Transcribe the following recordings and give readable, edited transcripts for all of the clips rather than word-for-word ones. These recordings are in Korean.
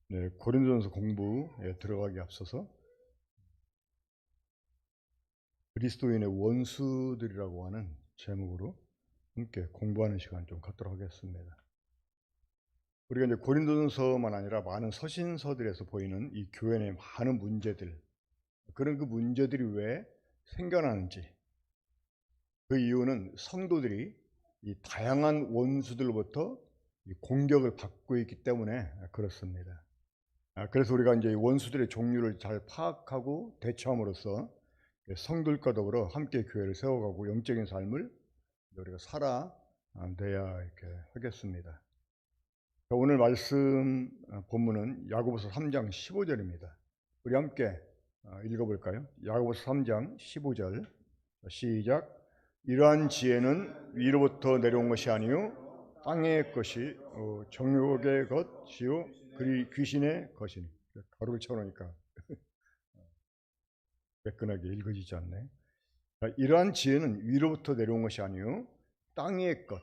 네, 고린도전서 공부에 들어가기 앞서서 그리스도인의 원수들이라고 하는 제목으로 함께 공부하는 시간 좀 갖도록 하겠습니다. 우리가 이제 고린도전서만 아니라 많은 서신서들에서 보이는 이 교회 내 많은 문제들, 그런 그 문제들이 왜 생겨나는지, 그 이유는 성도들이 이 다양한 원수들로부터 이 공격을 받고 있기 때문에 그렇습니다. 그래서 우리가 이제 원수들의 종류를 잘 파악하고 대처함으로써 성도들과 더불어 함께 교회를 세워가고 영적인 삶을 우리가 살아내야 이렇게 하겠습니다. 오늘 말씀 본문은 야고보서 3장 15절입니다. 우리 함께 읽어볼까요? 야고보서 3장 15절 시작. 이러한 지혜는 위로부터 내려온 것이 아니요 땅의 것이 정욕의 것이요 그리 귀신의 것이니. 가로를 쳐놓으니까 매끈하게 읽어지지 않네. 이러한 지혜는 위로부터 내려온 것이 아니요 땅의 것.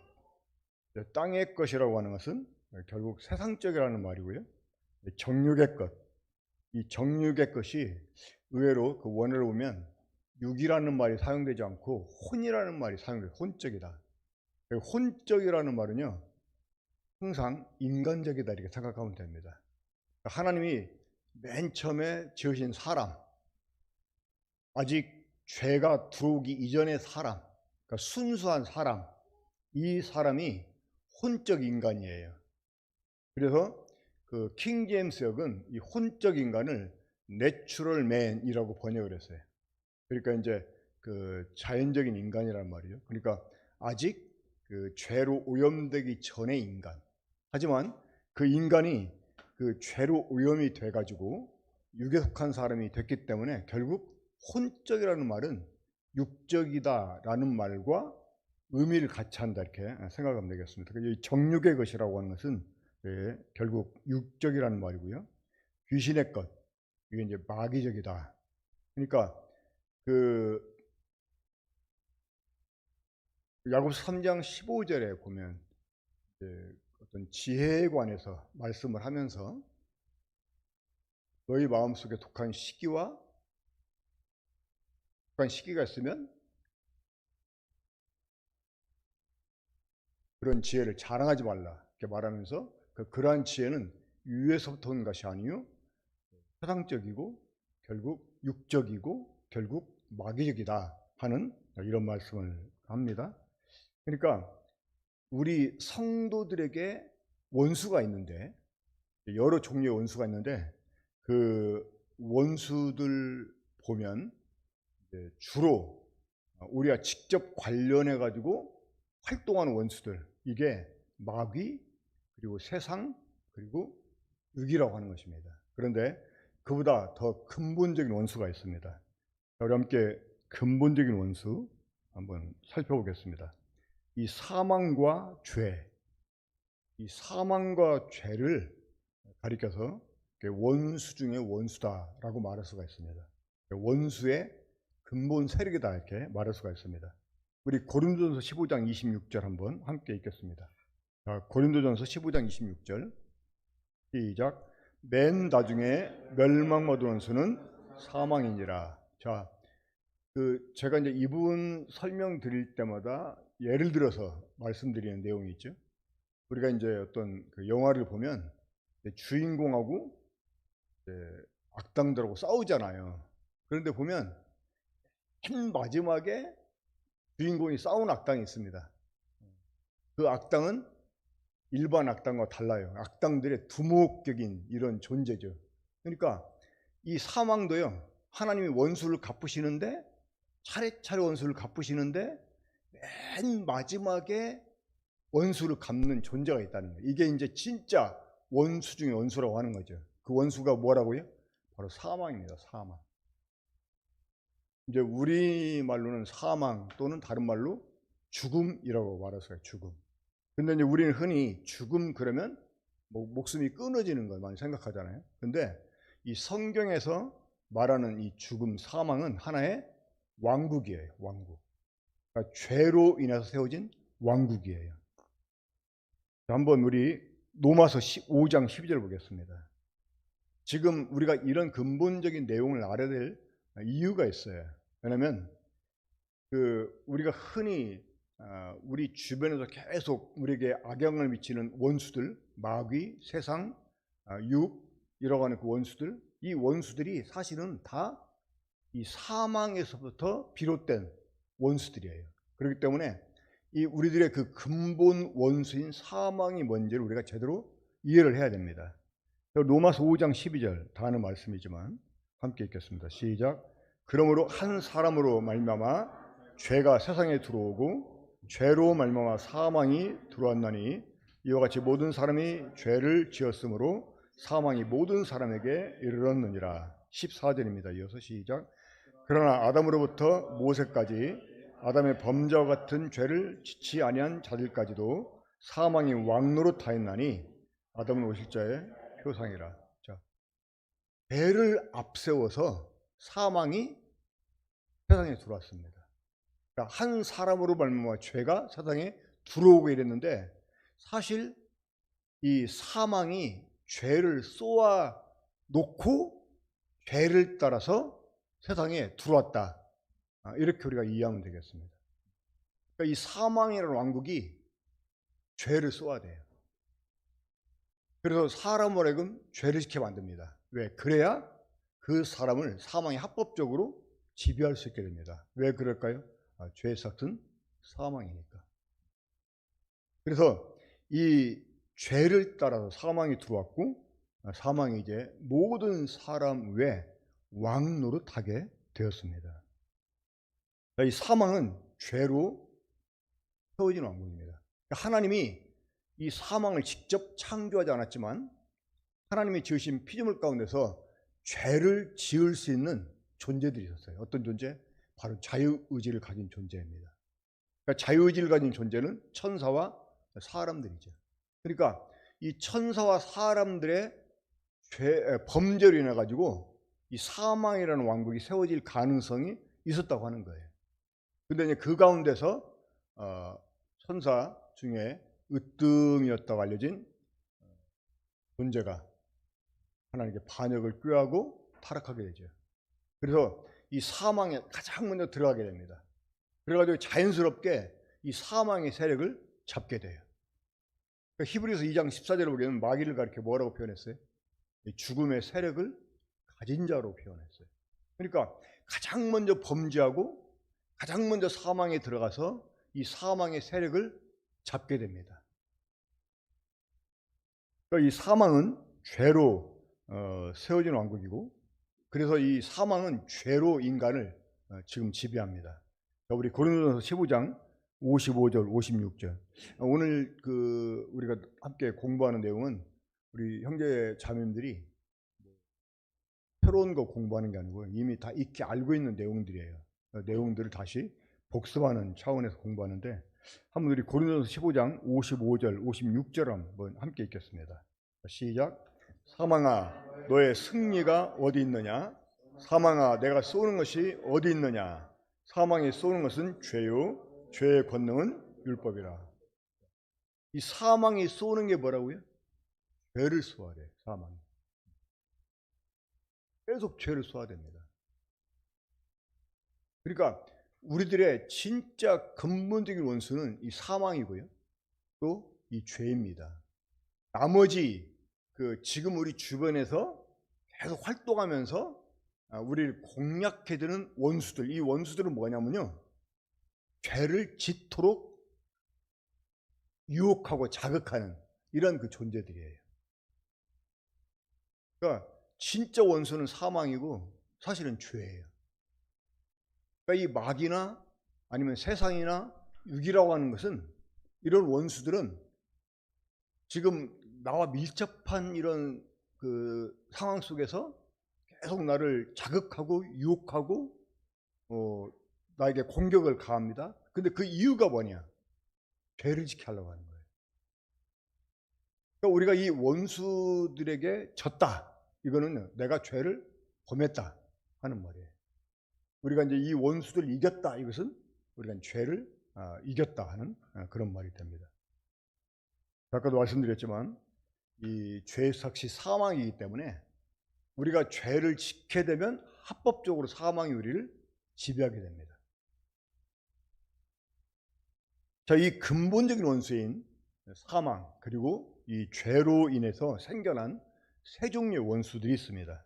땅의 것이라고 하는 것은 결국 세상적이라는 말이고요. 정욕의 것. 이 정욕의 것이 의외로 그 원어를 보면 육이라는 말이 사용되지 않고 혼이라는 말이 사용돼요. 혼적이다. 혼적이라는 말은요, 항상 인간적이다 이렇게 생각하면 됩니다. 하나님이 맨 처음에 지으신 사람, 아직 죄가 들어오기 이전의 사람, 그러니까 순수한 사람, 이 사람이 혼적 인간이에요. 그래서 그 킹 제임스 역은 이 혼적 인간을 내추럴 맨이라고 번역을 했어요. 그러니까 이제 그 자연적인 인간이란 말이에요. 그러니까 아직 그 죄로 오염되기 전의 인간. 하지만 그 인간이 그 죄로 오염이 돼가지고 육에 속한 사람이 됐기 때문에 결국 혼적이라는 말은 육적이다라는 말과 의미를 같이 한다 이렇게 생각하면 되겠습니다. 이 정육의 것이라고 하는 것은 결국 육적이라는 말이고요. 귀신의 것, 이게 이제 마귀적이다. 그러니까 그 야고보서 3장 15절에 보면 어떤 지혜에 관해서 말씀을 하면서 너희 마음속에 독한 시기가 있으면 그런 지혜를 자랑하지 말라 이렇게 말하면서 그러한 지혜는 위에서부터 온 것이 아니요 세상적이고 결국 육적이고 결국 마귀적이다 하는 이런 말씀을 합니다. 그러니까 우리 성도들에게 원수가 있는데, 여러 종류의 원수가 있는데 그 원수들 보면 주로 우리가 직접 관련해 가지고 활동하는 원수들, 이게 마귀 그리고 세상 그리고 육이라고 하는 것입니다. 그런데 그보다 더 근본적인 원수가 있습니다. 우리 함께 근본적인 원수 한번 살펴보겠습니다. 이 사망과 죄, 이 사망과 죄를 가리켜서 원수 중에 원수다라고 말할 수가 있습니다. 원수의 근본 세력이다 이렇게 말할 수가 있습니다. 우리 고린도전서 15장 26절 한번 함께 읽겠습니다. 자, 고린도전서 15장 26절 시작. 맨 나중에 멸망받은 원수는 사망이니라. 자, 제가 이제 이 부분 설명드릴 때마다 예를 들어서 말씀드리는 내용이 있죠. 우리가 이제 어떤 그 영화를 보면 주인공하고 악당들하고 싸우잖아요. 그런데 보면 맨 마지막에 주인공이 싸우는 악당이 있습니다. 그 악당은 일반 악당과 달라요. 악당들의 두목격인 이런 존재죠. 그러니까 이 사망도요, 하나님이 원수를 갚으시는데 차례차례 원수를 갚으시는데 맨 마지막에 원수를 갚는 존재가 있다는 거예요. 이게 이제 진짜 원수 중에 원수라고 하는 거죠. 그 원수가 뭐라고요? 바로 사망입니다. 사망. 이제 우리말로는 사망 또는 다른 말로 죽음이라고 말했어요. 죽음. 근데 이제 우리는 흔히 죽음 그러면 목숨이 끊어지는 걸 많이 생각하잖아요. 근데 이 성경에서 말하는 이 죽음, 사망은 하나의 왕국이에요. 왕국. 그러니까 죄로 인해서 세워진 왕국이에요. 한번 우리 로마서 5장 12절 보겠습니다. 지금 우리가 이런 근본적인 내용을 알아야 될 이유가 있어요. 왜냐하면 우리가 흔히 우리 주변에서 계속 우리에게 악영을 미치는 원수들, 마귀, 세상, 육이라고 하는 그 원수들, 이 원수들이 사실은 다 이 사망에서부터 비롯된 원수들이에요. 그렇기 때문에 이 우리들의 그 근본 원수인 사망이 뭔지를 우리가 제대로 이해를 해야 됩니다. 로마서 5장 12절 다 아는 말씀이지만 함께 읽겠습니다. 시작. 그러므로 한 사람으로 말미암아 죄가 세상에 들어오고 죄로 말미암아 사망이 들어왔나니 이와 같이 모든 사람이 죄를 지었으므로 사망이 모든 사람에게 이르렀느니라. 14절입니다. 이어서 시작. 그러나 아담으로부터 모세까지 아담의 범죄와 같은 죄를 지치 아니한 자들까지도 사망이 왕노릇하였나니 아담은 오실자의 표상이라. 자, 죄를 앞세워서 사망이 세상에 들어왔습니다. 그러니까 한 사람으로 말미암아 죄가 세상에 들어오고 이랬는데 사실 이 사망이 죄를 쏘아 놓고 죄를 따라서 세상에 들어왔다. 이렇게 우리가 이해하면 되겠습니다. 그러니까 이 사망이라는 왕국이 죄를 쏘아대요. 그래서 사람을 하여금 죄를 지게 만듭니다. 왜? 그래야 그 사람을 사망이 합법적으로 지배할 수 있게 됩니다. 왜 그럴까요? 죄의 삭은 사망이니까. 그래서 이 죄를 따라서 사망이 들어왔고 사망이 이제 모든 사람 외 왕노릇하게 되었습니다. 이 사망은 죄로 세워진 왕국입니다. 하나님이 이 사망을 직접 창조하지 않았지만 하나님이 지으신 피조물 가운데서 죄를 지을 수 있는 존재들이 있었어요. 어떤 존재? 바로 자유의지를 가진 존재입니다. 그러니까 자유의지를 가진 존재는 천사와 사람들이죠. 그러니까 이 천사와 사람들의 범죄로 인해 가지고 이 사망이라는 왕국이 세워질 가능성이 있었다고 하는 거예요. 근데 이제 그 가운데서 천사 중에 으뜸이었다고 알려진 존재가 하나님께 반역을 꾀하고 타락하게 되죠. 그래서 이 사망에 가장 먼저 들어가게 됩니다. 그래가지고 자연스럽게 이 사망의 세력을 잡게 돼요. 그러니까 히브리서 2장 14절에 보면 마귀를 가리켜 뭐라고 표현했어요? 죽음의 세력을 가진 자로 표현했어요. 그러니까 가장 먼저 범죄하고 가장 먼저 사망에 들어가서 이 사망의 세력을 잡게 됩니다. 그러니까 이 사망은 죄로 세워진 왕국이고 그래서 이 사망은 죄로 인간을 지금 지배합니다. 우리 고린도전서 15장 55절 56절 오늘 우리가 함께 공부하는 내용은 우리 형제 자매님들이 새로운 거 공부하는 게 아니고 이미 다 익히 알고 있는 내용들이에요. 내용들을 다시 복습하는 차원에서 공부하는데 한번 우리 고린도전서 15장 55절 56절 한번 함께 읽겠습니다. 시작. 사망아 너의 승리가 어디 있느냐? 사망아 내가 쏘는 것이 어디 있느냐? 사망이 쏘는 것은 죄요 죄의 권능은 율법이라. 이 사망이 쏘는 게 뭐라고요? 죄를 쏘아래. 사망이 계속 죄를 쏘아야 됩니다. 그러니까 우리들의 진짜 근본적인 원수는 이 사망이고요 또 이 죄입니다. 나머지 지금 우리 주변에서 계속 활동하면서 우리를 공략해드는 원수들, 이 원수들은 뭐냐면요 죄를 짓도록 유혹하고 자극하는 이런 그 존재들이에요. 그러니까 진짜 원수는 사망이고 사실은 죄예요. 그러니까 이 마귀나 아니면 세상이나 육이라고 하는 것은 이런 원수들은 지금 나와 밀접한 이런 상황 속에서 계속 나를 자극하고 유혹하고 나에게 공격을 가합니다. 근데 그 이유가 뭐냐? 죄를 지게 하려고 하는 거예요. 그러니까 우리가 이 원수들에게 졌다. 이거는 내가 죄를 범했다 하는 말이에요. 우리가 이제 이 원수들을 이겼다. 이것은 우리가 죄를 이겼다 하는 그런 말이 됩니다. 아까도 말씀드렸지만 이 죄의 삭이 사망이기 때문에 우리가 죄를 짓게 되면 합법적으로 사망이 우리를 지배하게 됩니다. 자, 이 근본적인 원수인 사망 그리고 이 죄로 인해서 생겨난 세 종류의 원수들이 있습니다.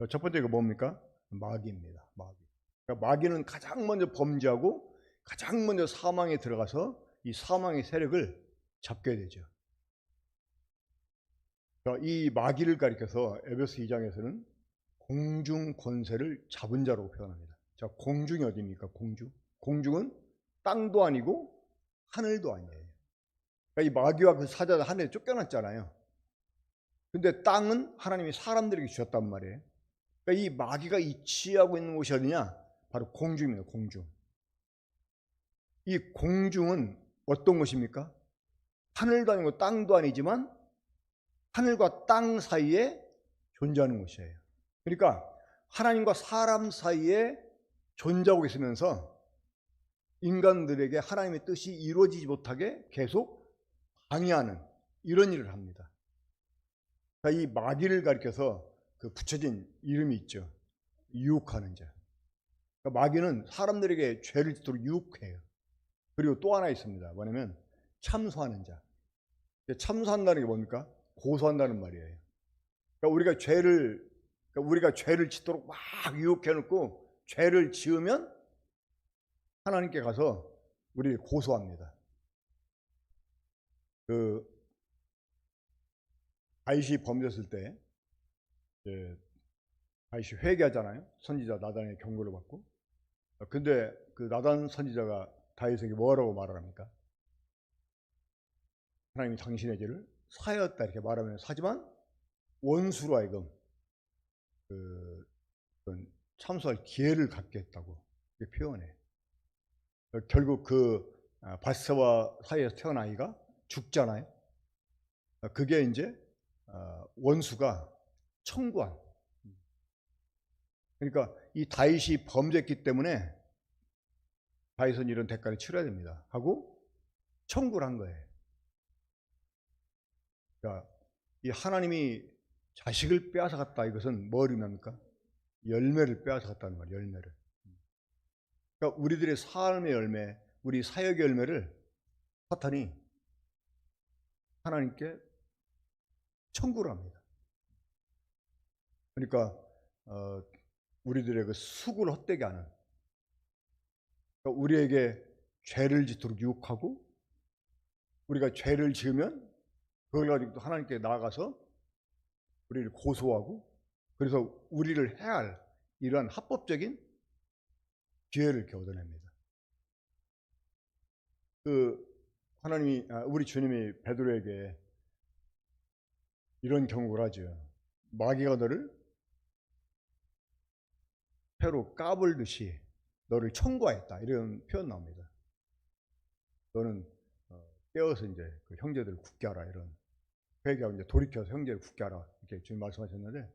첫 번째가 뭡니까? 마귀입니다. 마귀. 그러니까 마귀는 가장 먼저 범죄하고 가장 먼저 사망에 들어가서 이 사망의 세력을 잡게 되죠. 이 마귀를 가리켜서 에베소 2장에서는 공중 권세를 잡은 자로 표현합니다. 자, 공중이 어디입니까? 공중. 공중은 땅도 아니고 하늘도 아니에요. 그러니까 이 마귀와 그 사자가 하늘에 쫓겨났잖아요. 근데 땅은 하나님이 사람들에게 주셨단 말이에요. 그러니까 이 마귀가 이치하고 있는 곳이 어디냐? 바로 공중입니다. 공중. 이 공중은 어떤 곳입니까? 하늘도 아니고 땅도 아니지만 하늘과 땅 사이에 존재하는 곳이에요. 그러니까 하나님과 사람 사이에 존재하고 있으면서 인간들에게 하나님의 뜻이 이루어지지 못하게 계속 방해하는 이런 일을 합니다. 이 마귀를 가리켜서 그 붙여진 이름이 있죠. 유혹하는 자. 그러니까 마귀는 사람들에게 죄를 짓도록 유혹해요. 그리고 또 하나 있습니다. 뭐냐면 참소하는 자. 참소한다는 게 뭡니까? 고소한다는 말이에요. 그러니까 우리가 죄를 짓도록 막 유혹해놓고 죄를 지으면 하나님께 가서 우리를 고소합니다. 다윗이 범죄했을 때 다윗이 회개하잖아요. 선지자 나단의 경고를 받고. 근데 그 나단 선지자가 다윗에게 뭐라고 말을 합니까? 하나님이 당신의 죄를 사하였다 이렇게 말하면서, 하지만 원수로 하여금 참소할 기회를 갖게 했다고 이렇게 표현해. 결국 그 바세바와 사이에서 태어난 아이가 죽잖아요. 그게 이제 원수가 청구한. 그러니까 이 다윗이 범죄했기 때문에 다윗은 이런 대가를 치러야 됩니다 하고 청구를 한 거예요. 그러니까 이 하나님이 자식을 빼앗아갔다, 이것은 뭘 의미합니까? 열매를 빼앗아갔다는 말이에요. 열매를. 그러니까 우리들의 삶의 열매, 우리 사역의 열매를 사탄이 하나님께 청구를 합니다. 그러니까 우리들의 그 수고를 헛되게 하는, 그러니까 우리에게 죄를 짓도록 유혹하고, 우리가 죄를 지으면 그걸 가지고 또 하나님께 나아가서 우리를 고소하고, 그래서 우리를 해야 할 이러한 합법적인 기회를 이렇게 얻어냅니다. 하나님이, 우리 주님이 베드로에게 이런 경고를 하죠. 마귀가 너를 회로 까불듯이 너를 청구하였다, 이런 표현 나옵니다. 너는 깨어서 이제 그 형제들을 굳게 하라, 이런 회개하고 이제 돌이켜서 형제를 굳게 하라, 이렇게 주님 말씀하셨는데,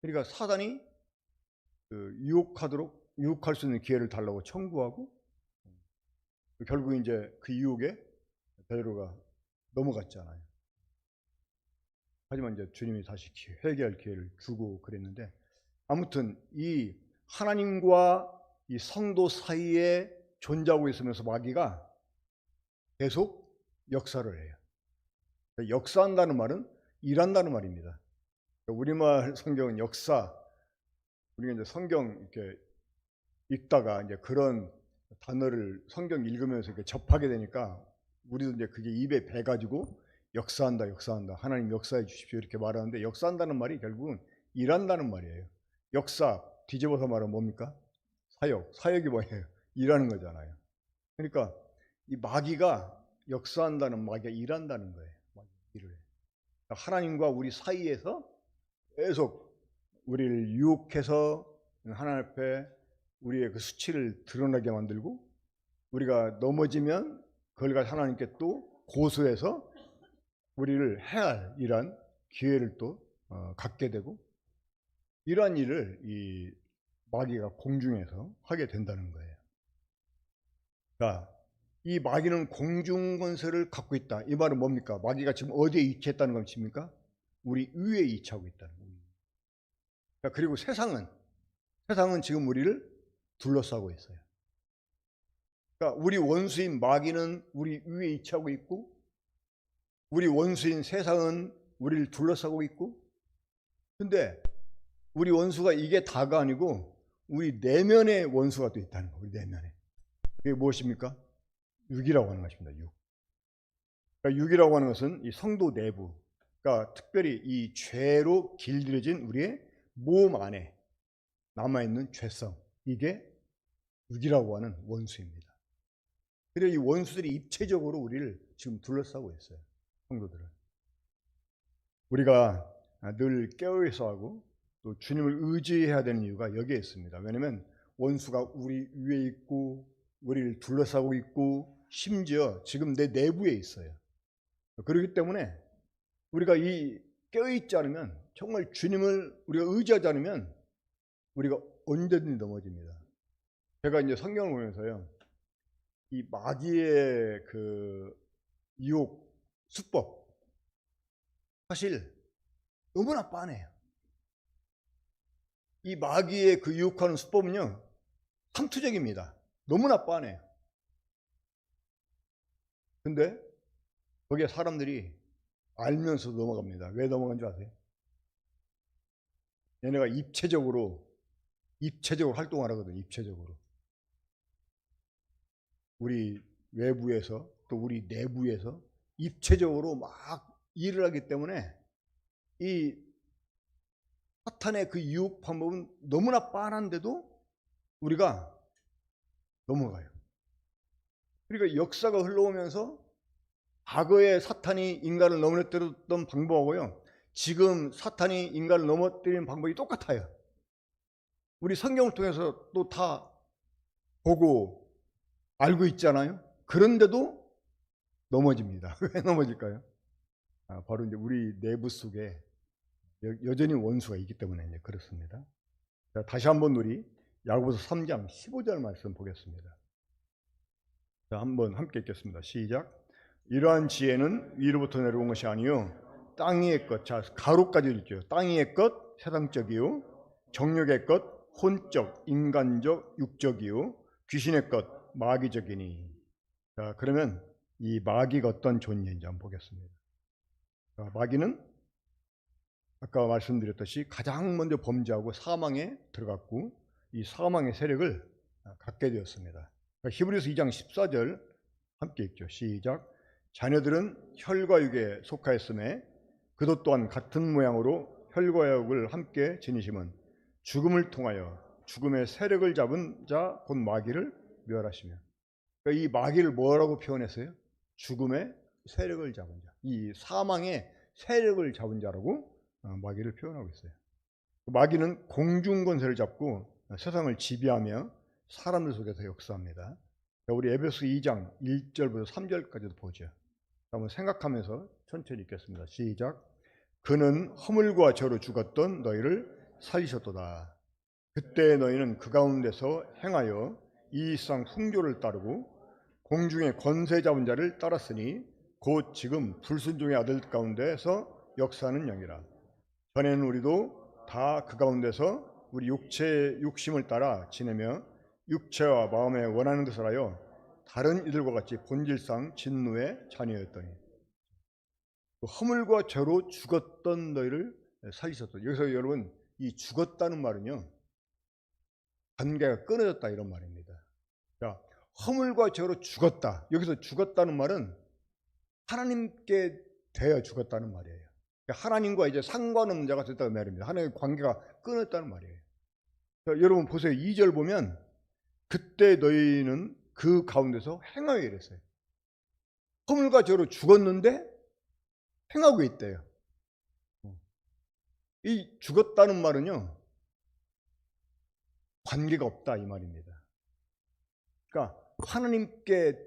그러니까 사단이 유혹할 수 있는 기회를 달라고 청구하고, 결국 이제 그 유혹에 베드로가 넘어갔잖아요. 하지만 이제 주님이 다시 회개할 기회를 주고 그랬는데, 아무튼 이 하나님과 이 성도 사이에 존재하고 있으면서 마귀가 계속 역사를 해요. 역사한다는 말은 일한다는 말입니다. 우리말 성경은 역사, 우리가 이제 성경 이렇게 읽다가 이제 그런 단어를 성경 읽으면서 이렇게 접하게 되니까 우리도 이제 그게 입에 배 가지고 역사한다, 역사한다, 하나님 역사해 주십시오 이렇게 말하는데, 역사한다는 말이 결국은 일한다는 말이에요. 역사 뒤집어서 말하면 뭡니까? 사역이 뭐예요? 일하는 거잖아요. 그러니까 이 마귀가 역사한다는, 마귀가 일한다는 거예요. 일을. 하나님과 우리 사이에서 계속 우리를 유혹해서 하나님 앞에 우리의 그 수치를 드러나게 만들고, 우리가 넘어지면 그걸 가지고 하나님께 또 고소해서 우리를 해야 할 이러한 기회를 또 갖게 되고, 이러한 일을 이 마귀가 공중에서 하게 된다는 거예요. 자, 이 마귀는 공중 권세를 갖고 있다. 이 말은 뭡니까? 마귀가 지금 어디에 이치했다는 것입니까? 우리 위에 이치하고 있다는 거예요. 그리고 세상은 지금 우리를 둘러싸고 있어요. 그러니까 우리 원수인 마귀는 우리 위에 위치하고 있고, 우리 원수인 세상은 우리를 둘러싸고 있고, 근데 우리 원수가 이게 다가 아니고 우리 내면의 원수가 또 있다는 거예요. 우리 내면에. 그게 무엇입니까? 육이라고 하는 것입니다. 육. 그러니까 육이라고 하는 것은 이 성도 내부, 그러니까 특별히 이 죄로 길들여진 우리의 몸 안에 남아있는 죄성, 이게 육이라고 하는 원수입니다. 그래서 이 원수들이 입체적으로 우리를 지금 둘러싸고 있어요. 성도들을. 우리가 늘 깨어있어 하고 또 주님을 의지해야 되는 이유가 여기에 있습니다. 왜냐하면 원수가 우리 위에 있고 우리를 둘러싸고 있고 심지어 지금 내 내부에 있어요. 그렇기 때문에 우리가 이 깨어있지 않으면, 정말 주님을 우리가 의지하지 않으면 우리가 언제든지 넘어집니다. 제가 이제 성경을 보면서요, 이 마귀의 그 유혹, 수법, 사실 너무나 빤해요. 이 마귀의 그 유혹하는 수법은요, 삼투적입니다. 너무나 빤해요. 근데 거기에 사람들이 알면서도 넘어갑니다. 왜 넘어간 줄 아세요? 얘네가 입체적으로 활동하거든요. 입체적으로. 우리 외부에서 또 우리 내부에서 입체적으로 막 일을 하기 때문에 이 사탄의 그 유혹 방법은 너무나 빤한데도 우리가 넘어가요. 그러니까 역사가 흘러오면서 과거에 사탄이 인간을 넘어뜨렸던 방법하고요, 지금 사탄이 인간을 넘어뜨리는 방법이 똑같아요. 우리 성경을 통해서 또 다 보고 알고 있잖아요. 그런데도 넘어집니다. 왜 넘어질까요? 바로 이제 우리 내부 속에 여전히 원수가 있기 때문에 이제 그렇습니다. 자, 다시 한번 우리 야고보서 3장 15절 말씀 보겠습니다. 자, 한번 함께 읽겠습니다. 시작. 이러한 지혜는 위로부터 내려온 것이 아니요 땅 위의 것, 자 가로까지 읽죠. 땅 위의 것, 세상적이요, 정욕의 것, 혼적, 인간적, 육적이요, 귀신의 것, 마귀적이니. 자, 그러면 이 마귀가 어떤 존재인지 한번 보겠습니다. 자, 마귀는 아까 말씀드렸듯이 가장 먼저 범죄하고 사망에 들어갔고, 이 사망의 세력을 갖게 되었습니다. 히브리서 2장 14절 함께 읽죠. 시작. 자녀들은 혈과 육에 속하였음에 그도 또한 같은 모양으로 혈과 육을 함께 지니심은 죽음을 통하여 죽음의 세력을 잡은 자 곧 마귀를 멸하시며. 그러니까 이 마귀를 뭐라고 표현했어요? 죽음의 세력을 잡은 자, 이 사망의 세력을 잡은 자라고 마귀를 표현하고 있어요. 마귀는 공중권세를 잡고 세상을 지배하며 사람들 속에서 역사합니다. 우리 에베소 2장 1절부터 3절까지도 보죠. 한번 생각하면서 천천히 읽겠습니다. 시작. 그는 허물과 죄로 죽었던 너희를 살리셨도다. 그때 너희는 그 가운데서 행하여 이 세상 풍조를 따르고 공중의 권세 잡은 자를 따랐으니 곧 지금 불순종의 아들 가운데서 역사하는 영이라. 전에는 우리도 다 그 가운데서 우리 육체의 욕심을 따라 지내며 육체와 마음에 원하는 것을 하여 다른 이들과 같이 본질상 진노의 자녀였더니 허물과 죄로 죽었던 너희를 살리셨다. 여기서 여러분, 이 죽었다는 말은요, 관계가 끊어졌다 이런 말입니다. 자, 허물과 죄로 죽었다. 여기서 죽었다는 말은 하나님께 대하여 죽었다는 말이에요. 하나님과 이제 상관없는 자가 됐다는 말입니다. 하나님의 관계가 끊었다는 말이에요. 자, 여러분 보세요. 2절 보면 그때 너희는 그 가운데서 행하여 이랬어요. 허물과 죄로 죽었는데 행하고 있대요. 이 죽었다는 말은요, 관계가 없다 이 말입니다. 그러니까 하나님께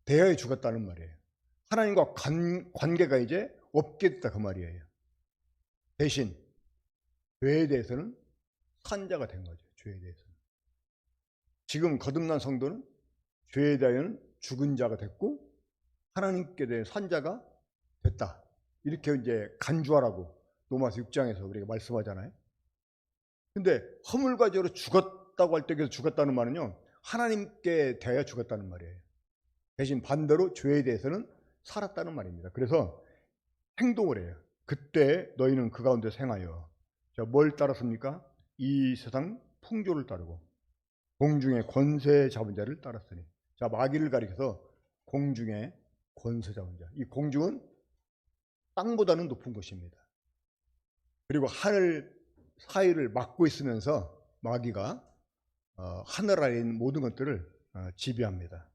대하여 죽었다는 말이에요. 하나님과 관계가 이제 없게 됐다 그 말이에요. 대신 죄에 대해서는 산자가 된 거죠. 죄에 대해서는. 지금 거듭난 성도는 죄에 대하여는 죽은 자가 됐고 하나님께 대해 산자가 됐다. 이렇게 이제 간주하라고 로마서 6장에서 우리가 말씀하잖아요. 근데 허물과 죄로 죽었다고 할 때 그 죽었다는 말은요, 하나님께 대하여 죽었다는 말이에요. 대신 반대로 죄에 대해서는 살았다는 말입니다. 그래서 행동을 해요. 그때 너희는 그 가운데 행하여 뭘 따랐습니까? 이 세상 풍조를 따르고 공중의 권세 잡은 자를 따랐으니. 자, 마귀를 가리켜서 공중의 권세 잡은 자. 이 공중은 땅보다는 높은 곳입니다. 그리고 하늘 사이를 막고 있으면서 마귀가 하늘 아래에 있는 모든 것들을 지배합니다.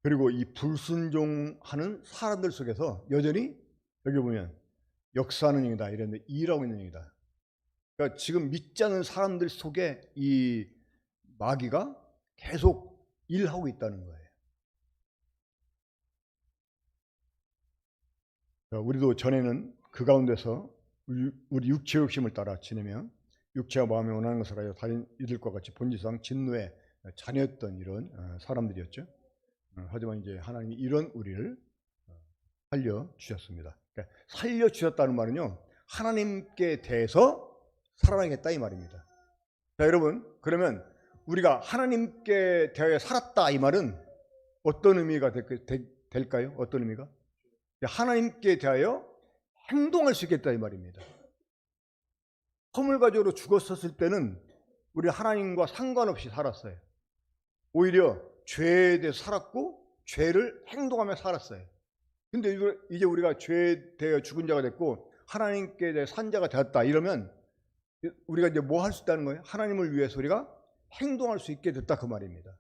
그리고 이 불순종하는 사람들 속에서 여전히 여기 보면 역사하는 영이다 이랬는데 일하고 있는 영이다. 그러니까 지금 믿지 않는 사람들 속에 이 마귀가 계속 일하고 있다는 거예요. 우리도 전에는 그 가운데서 우리 육체의 욕심을 따라 지내며 육체와 마음이 원하는 것을 하여 다른 이들과 같이 본질상 진노의 자녀였던 이런 사람들이었죠. 하지만 이제 하나님이 이런 우리를 살려주셨습니다. 그러니까 살려주셨다는 말은요, 하나님께 대해서 살아나겠다 이 말입니다. 자, 여러분, 그러면 우리가 하나님께 대하여 살았다 이 말은 어떤 의미가 될까요? 어떤 의미가? 하나님께 대하여 행동할 수 있겠다 이 말입니다. 허물과 죄로 죽었었을 때는 우리 하나님과 상관없이 살았어요. 오히려 죄에 대해 살았고 죄를 행동하며 살았어요. 근데 이제 우리가 죄에 대해 죽은 자가 됐고 하나님께 대해 산 자가 되었다 이러면 우리가 이제 뭐 할 수 있다는 거예요? 하나님을 위해서 우리가 행동할 수 있게 됐다 그 말입니다.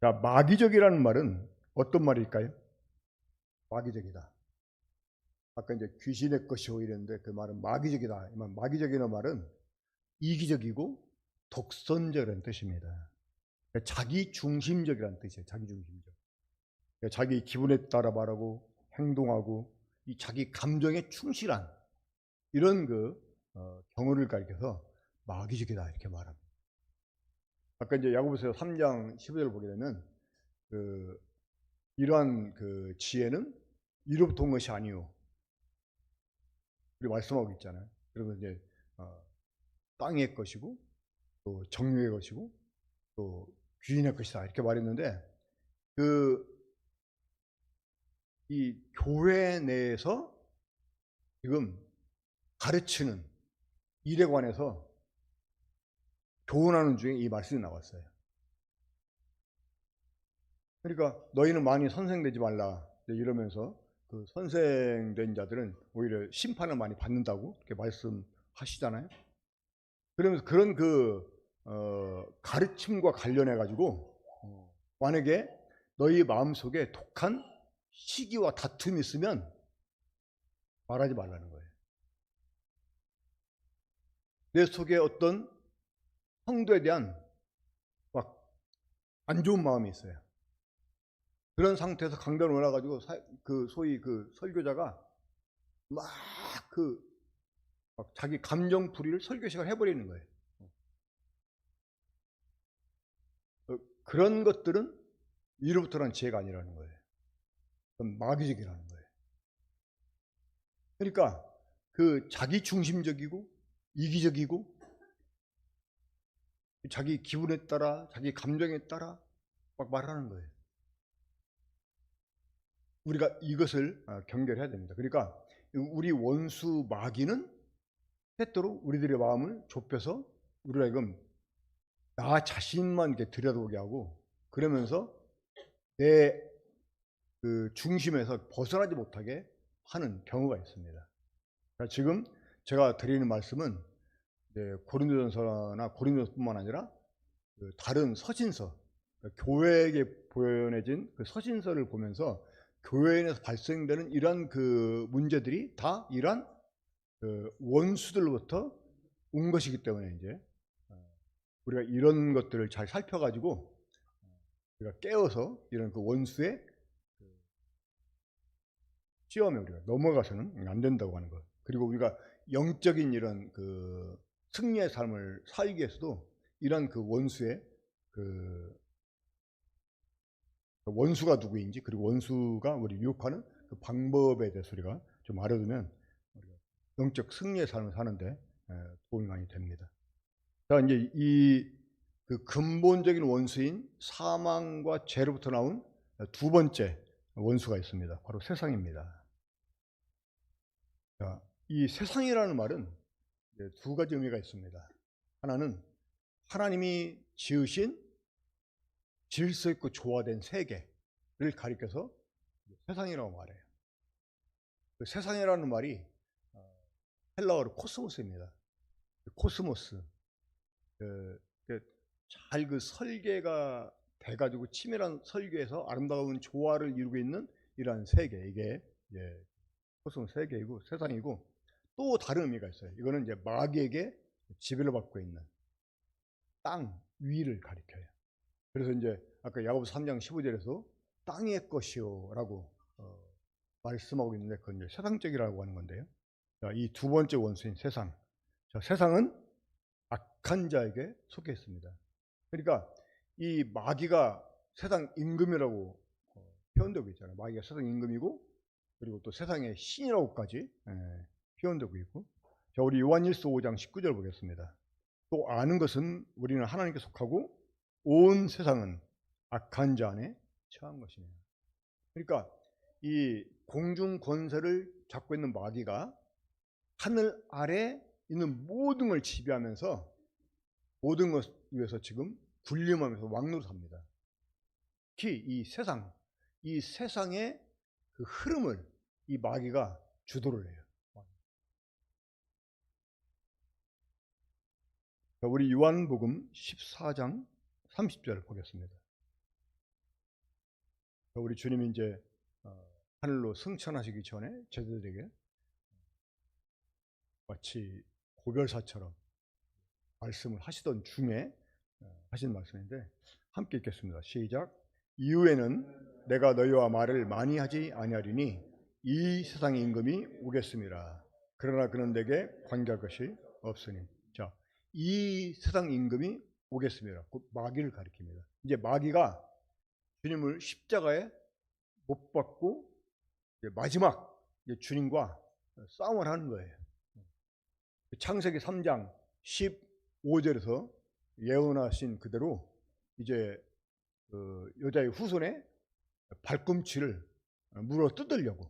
자, 마귀적이라는 말은 어떤 말일까요? 마귀적이다. 아까 이제 귀신의 것이오 이랬는데 그 말은 마귀적이다. 마귀적이라는 말은 이기적이고 독선적이라는 뜻입니다. 자기 중심적이라는 뜻이에요. 자기 중심적. 자기 기분에 따라 말하고 행동하고 이 자기 감정에 충실한 이런 경우를 가리켜서 마귀적이다 이렇게 말합니다. 아까 이제 야고보서 3장 15절을 보게 되면 이러한 지혜는 이로부터 온 것이 아니요. 우리 말씀하고 있잖아요. 그래서 이제 땅의 것이고 또 정욕의 것이고 또 귀인의 것이다 이렇게 말했는데 이 교회 내에서 지금 가르치는 일에 관해서 교훈하는 중에 이 말씀이 나왔어요. 그러니까 너희는 많이 선생되지 말라 이러면서 그 선생된 자들은 오히려 심판을 많이 받는다고 이렇게 말씀하시잖아요. 그러면서 그런 가르침과 관련해 가지고 만약에 너희 마음속에 독한 시기와 다툼이 있으면 말하지 말라는 거예요. 내 속에 어떤 성도에 대한 막 안 좋은 마음이 있어요. 그런 상태에서 강단을 올라가지고 소위 설교자가 막 자기 감정풀이를 설교 시간 해버리는 거예요. 그런 것들은 이로부터란 지혜가 아니라는 거예요. 그건 마귀적이라는 거예요. 그러니까 자기 중심적이고 이기적이고 자기 기분에 따라 자기 감정에 따라 막 말하는 거예요. 우리가 이것을 경계해야 됩니다. 그러니까 우리 원수 마귀는 때때로 우리들의 마음을 좁혀서 우리가 이건 나 자신만 이렇게 들여다보게 하고 그러면서 내 중심에서 벗어나지 못하게 하는 경우가 있습니다. 그러니까 지금 제가 드리는 말씀은 고린도전서나 고린도서뿐만 아니라 다른 서신서, 교회에게 보내진 서신서를 보면서 교회에서 발생되는 이러한 문제들이 다 이러한 원수들로부터 온 것이기 때문에 이제 우리가 이런 것들을 잘 살펴가지고 우리가 깨어서 이런 원수의 시험에 우리가 넘어가서는 안 된다고 하는 것. 그리고 우리가 영적인 이런 승리의 삶을 살기 위해서도 이런 원수의 원수가 누구인지 그리고 원수가 우리 유혹하는 방법에 대해서 우리가 좀 알아두면 우리가 영적 승리의 삶을 사는데 도움이 많이 됩니다. 자, 이제 이 그 근본적인 원수인 사망과 죄로부터 나온 두 번째 원수가 있습니다. 바로 세상입니다. 자, 이 세상이라는 말은 두 가지 의미가 있습니다. 하나는 하나님이 지으신 질서 있고 조화된 세계를 가리켜서 세상이라고 말해요. 그 세상이라는 말이 헬라어로 코스모스입니다. 코스모스. 잘 그 설계가 돼가지고 치밀한 설계에서 아름다운 조화를 이루고 있는 이러한 세계, 이게 코스모스 세계이고 세상이고, 또 다른 의미가 있어요. 이거는 이제 마귀에게 지배를 받고 있는 땅 위를 가리켜요. 그래서 이제 아까 야고보서 3장 15절에서 땅의 것이요라고 말씀하고 있는데, 그건 이제 세상적이라고 하는 건데요. 자, 이 두 번째 원수인 세상. 자, 세상은 악한 자에게 속해 있습니다. 그러니까 이 마귀가 세상 임금이라고 표현되고 있잖아요. 마귀가 세상 임금이고, 그리고 또 세상의 신이라고까지 표현되고 있고. 자, 우리 요한일서 5장 19절 보겠습니다. 또 아는 것은 우리는 하나님께 속하고 온 세상은 악한 자 안에 처한 것이냐. 그러니까 이 공중 권세를 잡고 있는 마귀가 하늘 아래 있는 모든 걸 지배하면서 모든 것 위해서 지금 군림하면서 왕노릇합니다. 특히 이 세상의 그 흐름을 이 마귀가 주도를 해요. 우리 요한복음 14장 30절 보겠습니다. 우리 주님이 이제 하늘로 승천하시기 전에 제자들에게 마치 고별사처럼 말씀을 하시던 중에 하신 말씀인데, 함께 읽겠습니다. 시작. 이후에는 내가 너희와 말을 많이 하지 아니하리니 이 세상의 임금이 오겠습니다. 그러나 그는 내게 관계할 것이 없으니. 자, 이 세상 임금이 오겠습니다. 곧 마귀를 가리킵니다. 이제 마귀가 주님을 십자가에 못 박고 마지막 주님과 싸움을 하는 거예요. 창세기 3장 15절에서 예언하신 그대로 이제 여자의 후손의 발꿈치를 물어 뜯으려고.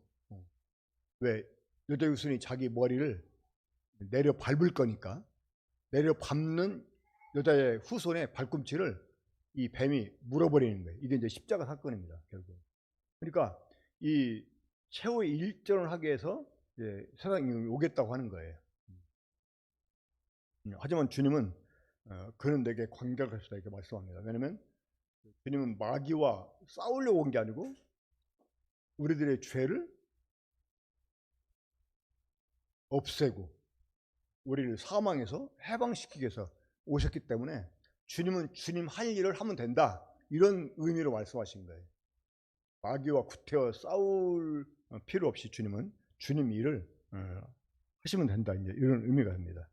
왜? 여자의 후손이 자기 머리를 내려 밟을 거니까 내려 밟는 여자의 후손의 발꿈치를 이 뱀이 물어버리는 거예요. 이게 이제 십자가 사건입니다, 결국. 그러니까 이 최후의 일전을 하기 위해서 세상이 오겠다고 하는 거예요. 하지만 주님은 그는 내게 관계할 것이다 이렇게 말씀합니다. 왜냐하면 주님은 마귀와 싸우려고 온 게 아니고 우리들의 죄를 없애고 우리를 사망에서 해방시키기 위해서 오셨기 때문에 주님은 주님 할 일을 하면 된다, 이런 의미로 말씀하신 거예요. 마귀와 구태여 싸울 필요 없이 주님은 주님 일을 하시면 된다, 이제 이런 의미가 됩니다.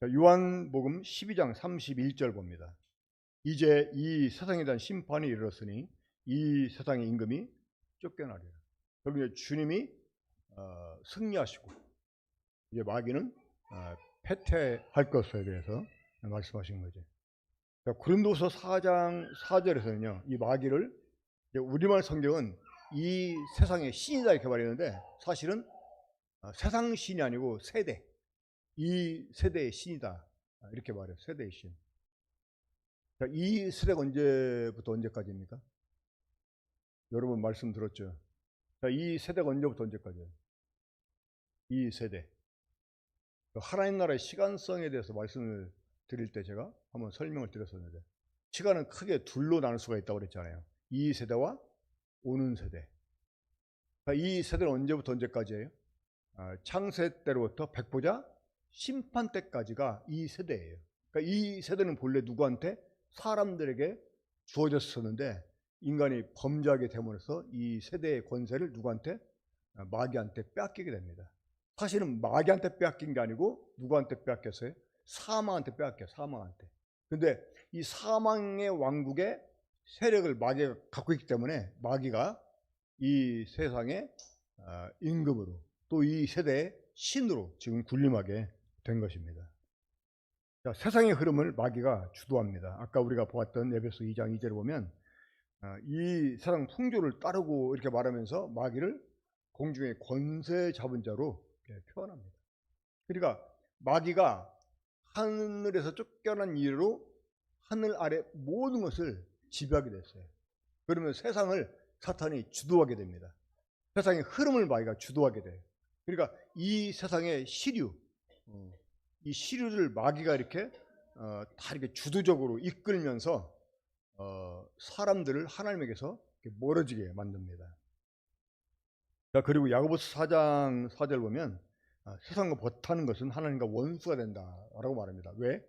요한복음 12장 31절 봅니다. 이제 이 세상에 대한 심판이 이르렀으니 이 세상의 임금이 쫓겨나리라. 결국 주님이 승리하시고 이제 마귀는 패퇴할 것에 대해서 말씀하신 거죠. 고린도서 4장 4절에서는요, 이 마귀를 우리말 성경은 이 세상의 신이다 이렇게 말했는데, 사실은 세상 신이 아니고 세대, 이 세대의 신이다 이렇게 말해요. 세대의 신. 이 세대가 언제부터 언제까지입니까? 여러분 말씀 들었죠? 이 세대가 언제부터 언제까지예요? 이 세대. 하나님 나라의 시간성에 대해서 말씀을 드릴 때 제가 한번 설명을 드렸었는데, 시간은 크게 둘로 나눌 수가 있다고 그랬잖아요. 이 세대와 오는 세대. 이 세대는 언제부터 언제까지예요? 창세 때로부터 백보자 심판 때까지가 이 세대예요. 그러니까 이 세대는 본래 누구한테? 사람들에게 주어졌었는데 인간이 범죄하게 됨으로써 이 세대의 권세를 누구한테? 마귀한테 빼앗기게 됩니다. 사실은 마귀한테 빼앗긴 게 아니고 누구한테 빼앗겼어요? 사망한테 빼앗겨요. 사망한테. 근데 이 사망의 왕국의 세력을 마귀가 갖고 있기 때문에 마귀가 이 세상의 임금으로 또 이 세대의 신으로 지금 군림하게 된 것입니다. 자, 세상의 흐름을 마귀가 주도합니다. 아까 우리가 보았던 에베소 2장 2절을 보면 이 세상 풍조를 따르고 이렇게 말하면서 마귀를 공중의 권세 잡은 자로 표현합니다. 그러니까 마귀가 하늘에서 쫓겨난 이후로 하늘 아래 모든 것을 지배하게 됐어요. 그러면 세상을 사탄이 주도하게 됩니다. 세상의 흐름을 마귀가 주도하게 돼요. 그러니까 이 세상의 시류, 이 시류를 마귀가 이렇게 다 이렇게 주도적으로 이끌면서 사람들을 하나님에게서 멀어지게 만듭니다. 자, 그리고 야고보서 4장 4절 보면 세상과 버타는 것은 하나님과 원수가 된다라고 말합니다. 왜?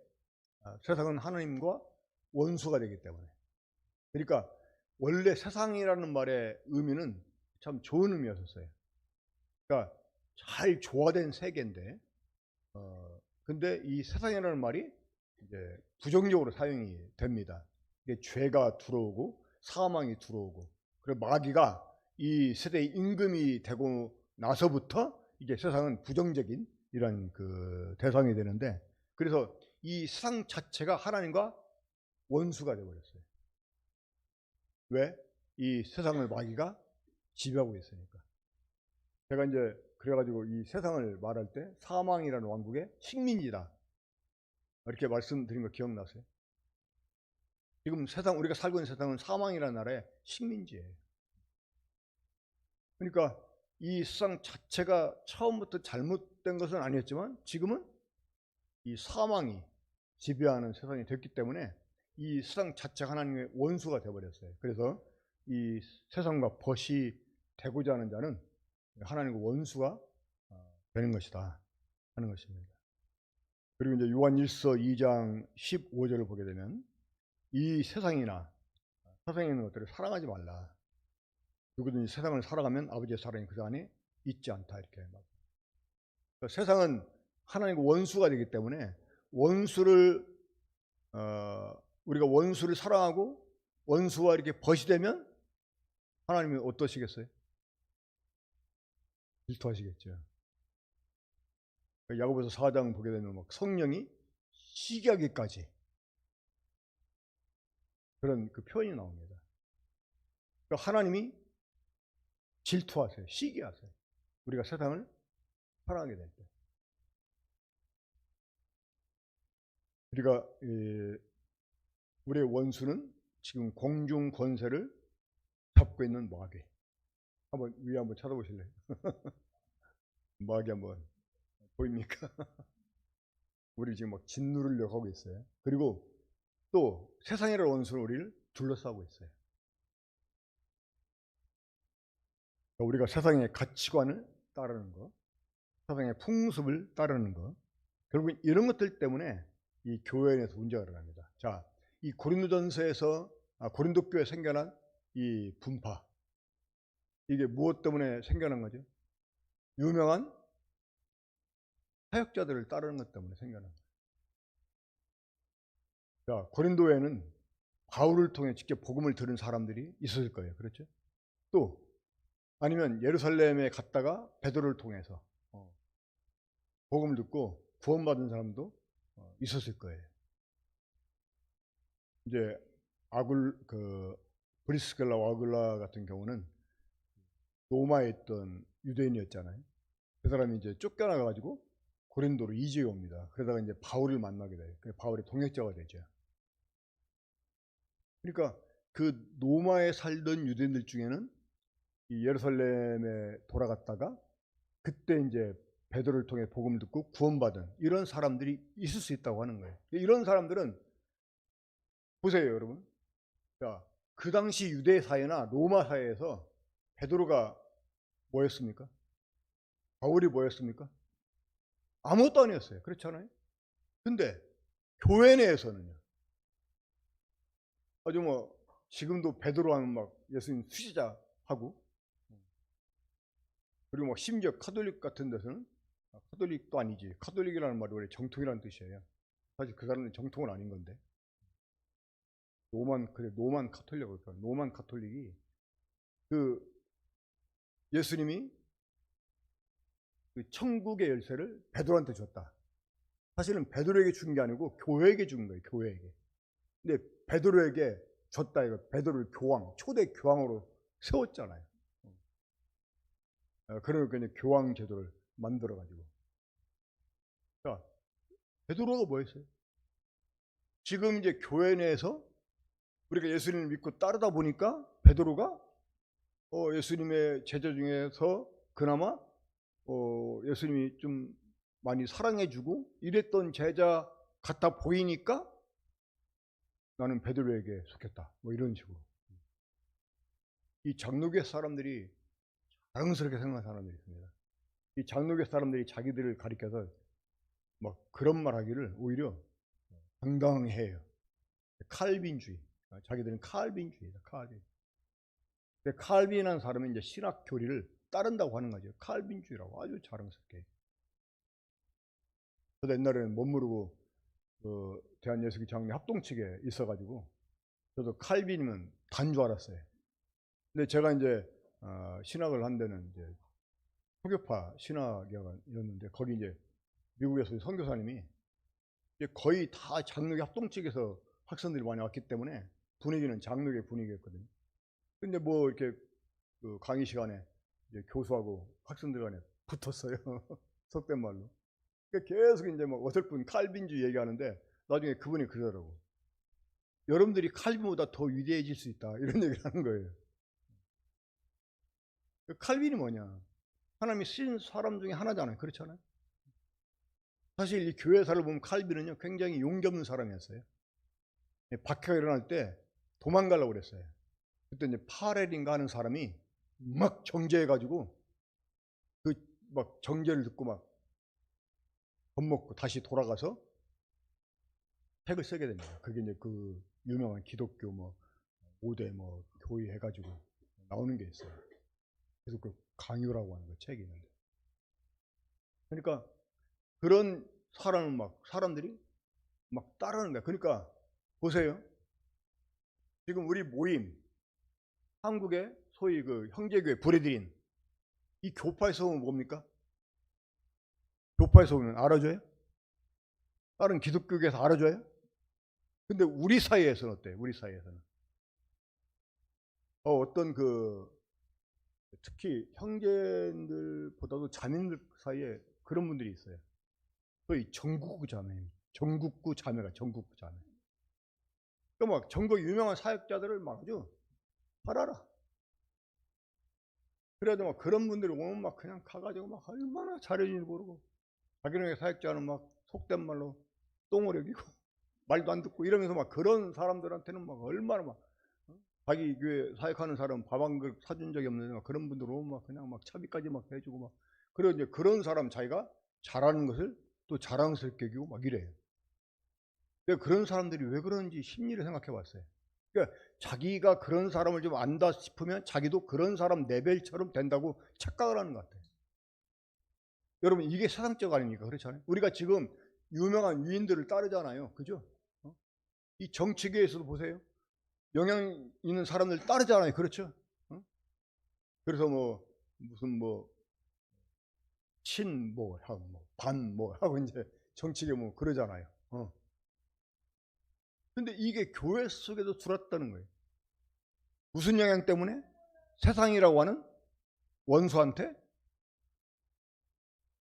세상은 하나님과 원수가 되기 때문에. 그러니까 원래 세상이라는 말의 의미는 참 좋은 의미였었어요. 그러니까 잘 조화된 세계인데, 근데 이 세상이라는 말이 이제 부정적으로 사용이 됩니다. 이게 죄가 들어오고 사망이 들어오고, 그리고 마귀가 이 세대의 임금이 되고 나서부터 이제 세상은 부정적인 이런 그 대상이 되는데, 그래서 이 세상 자체가 하나님과 원수가 되어버렸어요. 왜? 이 세상을 마귀가 지배하고 있으니까. 제가 이제 그래가지고 이 세상을 말할 때 사망이라는 왕국의 식민지다 이렇게 말씀드린 거 기억나세요? 지금 세상, 우리가 살고 있는 세상은 사망이라는 나라의 식민지예요. 그러니까 이 세상 자체가 처음부터 잘못된 것은 아니었지만 지금은 이 사망이 지배하는 세상이 됐기 때문에 이 세상 자체가 하나님의 원수가 되어버렸어요. 그래서 이 세상과 벗이 되고자 하는 자는 하나님과 원수가 되는 것이다 하는 것입니다. 그리고 이제 요한 1서 2장 15절을 보게 되면 이 세상이나 세상에 있는 것들을 사랑하지 말라. 누구든지 세상을 살아가면 아버지의 사랑이 그 안에 있지 않다 이렇게 말합니다. 그러니까 세상은 하나님과 원수가 되기 때문에 원수를 우리가 원수를 사랑하고 원수와 이렇게 벗이 되면 하나님이 어떠시겠어요? 질투하시겠죠. 야고보서 4장 보게 되면 막 성령이 시기하기까지 그런 그 표현이 나옵니다. 그러니까 하나님이 질투하세요. 시기하세요. 우리가 세상을 사랑하게 될 때. 우리가 우리의 원수는 지금 공중 권세를 잡고 있는 마귀. 한번 위에 한번 찾아보실래요? 마귀 한번 보입니까? 우리 지금 막 짓누르려고 하고 있어요. 그리고 또 세상이라는 원수는 우리를 둘러싸고 있어요. 우리가 세상의 가치관을 따르는 것, 세상의 풍습을 따르는 것, 결국 이런 것들 때문에 이 교회 안에서 문제가 일어납니다. 자, 이 고린도전서에서 고린도 교회에 생겨난 이 분파, 이게 무엇 때문에 생겨난 거죠? 유명한 사역자들을 따르는 것 때문에 생겨난 거예요. 자, 고린도에는 바울을 통해 직접 복음을 들은 사람들이 있었을 거예요. 그렇죠? 또 아니면 예루살렘에 갔다가 베드로를 통해서 복음을 듣고 구원받은 사람도 있었을 거예요. 이제 브리스길라와 아굴라 같은 경우는 로마에 있던 유대인이었잖아요. 그 사람이 이제 쫓겨나 가지고 고린도로 이주해 옵니다. 그러다가 이제 바울을 만나게 돼요. 그래서 바울의 동역자가 되죠. 그러니까 그 로마에 살던 유대인들 중에는 이 예루살렘에 돌아갔다가 그때 이제 베드로를 통해 복음을 듣고 구원받은 이런 사람들이 있을 수 있다고 하는 거예요. 이런 사람들은 보세요, 여러분. 자, 그 당시 유대 사회나 로마 사회에서 베드로가 뭐였습니까? 바울이 뭐였습니까? 아무것도 아니었어요. 그렇잖아요. 근데 교회 내에서는요. 아주 뭐 지금도 베드로 하면 막 예수님 수시자 하고, 그리고 뭐 심지어 카톨릭 같은 데서는 카톨릭도 아니지. 카톨릭이라는 말이 원래 정통이라는 뜻이에요. 사실 그 사람은 정통은 아닌 건데. 노만 카톨릭이라고 할까? 노만 카톨릭이 그 예수님이 그 천국의 열쇠를 베드로한테 줬다. 사실은 베드로에게 준 게 아니고 교회에게 준 거예요. 교회에게. 근데 베드로에게 줬다 이거. 베드로를 교황, 초대 교황으로 세웠잖아요. 그러니까 이제 교황 제도를 만들어 가지고. 자, 베드로가 뭐 했어요? 지금 이제 교회 내에서 우리가 예수님을 믿고 따르다 보니까 베드로가 예수님의 제자 중에서 그나마 예수님이 좀 많이 사랑해주고 이랬던 제자 같아 보이니까 나는 베드로에게 속했다. 뭐 이런 식으로. 이 장로교 사람들이 자랑스럽게 생각하는 사람들이 있습니다. 이 장로교 사람들이 자기들을 가리켜서 막 그런 말 하기를 오히려 당당해요. 칼빈주의. 자기들은 칼빈주의다. 칼빈. 근데 칼빈한 사람은 이제 신학 교리를 따른다고 하는 거죠. 칼빈주의라고 아주 자랑스럽게. 저도 옛날에는 못 모르고 대한예수교 장로회 합동 측에 있어가지고 저도 칼빈이면 단 줄 알았어요. 근데 제가 이제 신학을 한 데는 이제 포교파 신학이었는데 거기 이제 미국에서 선교사님이 이제 거의 다 장로교 합동 측에서 학생들이 많이 왔기 때문에 분위기는 장로교 분위기였거든요. 근데 뭐 이렇게 그 강의 시간에 이제 교수하고 학생들 간에 붙었어요. 속된 말로. 계속 이제 막 어설픈 칼빈주의 얘기하는데 나중에 그분이 그러더라고. 여러분들이 칼빈보다 더 위대해질 수 있다. 이런 얘기를 하는 거예요. 칼빈이 뭐냐? 하나님이 쓰신 사람 중에 하나잖아요. 그렇잖아요. 사실 이 교회사를 보면 칼빈은요 굉장히 용기 없는 사람이었어요. 박해가 일어날 때 도망가려고 그랬어요. 그때 이제 파렐인가 하는 사람이 막 정죄해가지고 그 막 정죄를 듣고 막 겁먹고 다시 돌아가서 책을 쓰게 됩니다. 그게 이제 그 유명한 기독교 뭐 5대 뭐 교의 해가지고 나오는 게 있어요. 그래서 그 강요라고 하는 거 책이 있는데. 그러니까 그런 사람들이 막 따르는 거야. 그러니까 보세요. 지금 우리 모임 한국의 소위 그 형제교회 브레드린 이 교파에서 오면 뭡니까? 교파에서 오면 알아줘요? 다른 기독교계에서 알아줘요? 근데 우리 사이에서는 어때요? 우리 사이에서는 어떤 그 특히 형제들보다도 자매들 사이에 그런 분들이 있어요. 소위 전국구 자매, 전국구 자매가 전국구 자매. 그러니까 막 전국 유명한 사역자들을 막 아주 팔아라. 그래도 막 그런 분들이 오면 막 그냥 가가지고 막 얼마나 잘해주는지 모르고 자기네 사역자는 막 속된 말로 똥을 여기고 말도 안 듣고 이러면서 막 그런 사람들한테는 막 얼마나 막 자기 교회 사역하는 사람 밥 한 그릇 사준 적이 없는데 막 그런 분들 오면 막 그냥 막 차비까지 막 해주고 막 그런 이제 그런 사람 자기가 잘하는 것을 또 자랑스럽게 여기고 막 이래요. 그러니까 그런 사람들이 왜 그런지 심리를 생각해 봤어요. 그러니까 자기가 그런 사람을 좀 안다 싶으면 자기도 그런 사람 레벨처럼 된다고 착각을 하는 것 같아요. 여러분 이게 세상적 아닙니까? 그렇잖아요. 우리가 지금 유명한 위인들을 따르잖아요. 그죠? 이 정치계에서도 보세요. 영향 있는 사람들 따르잖아요. 그렇죠? 그래서 뭐 무슨 뭐 친 뭐 하고 뭐 반 뭐 하고 이제 정치계 뭐 그러잖아요. 근데 이게 교회 속에도 들어왔다는 거예요. 무슨 영향 때문에? 세상이라고 하는 원수한테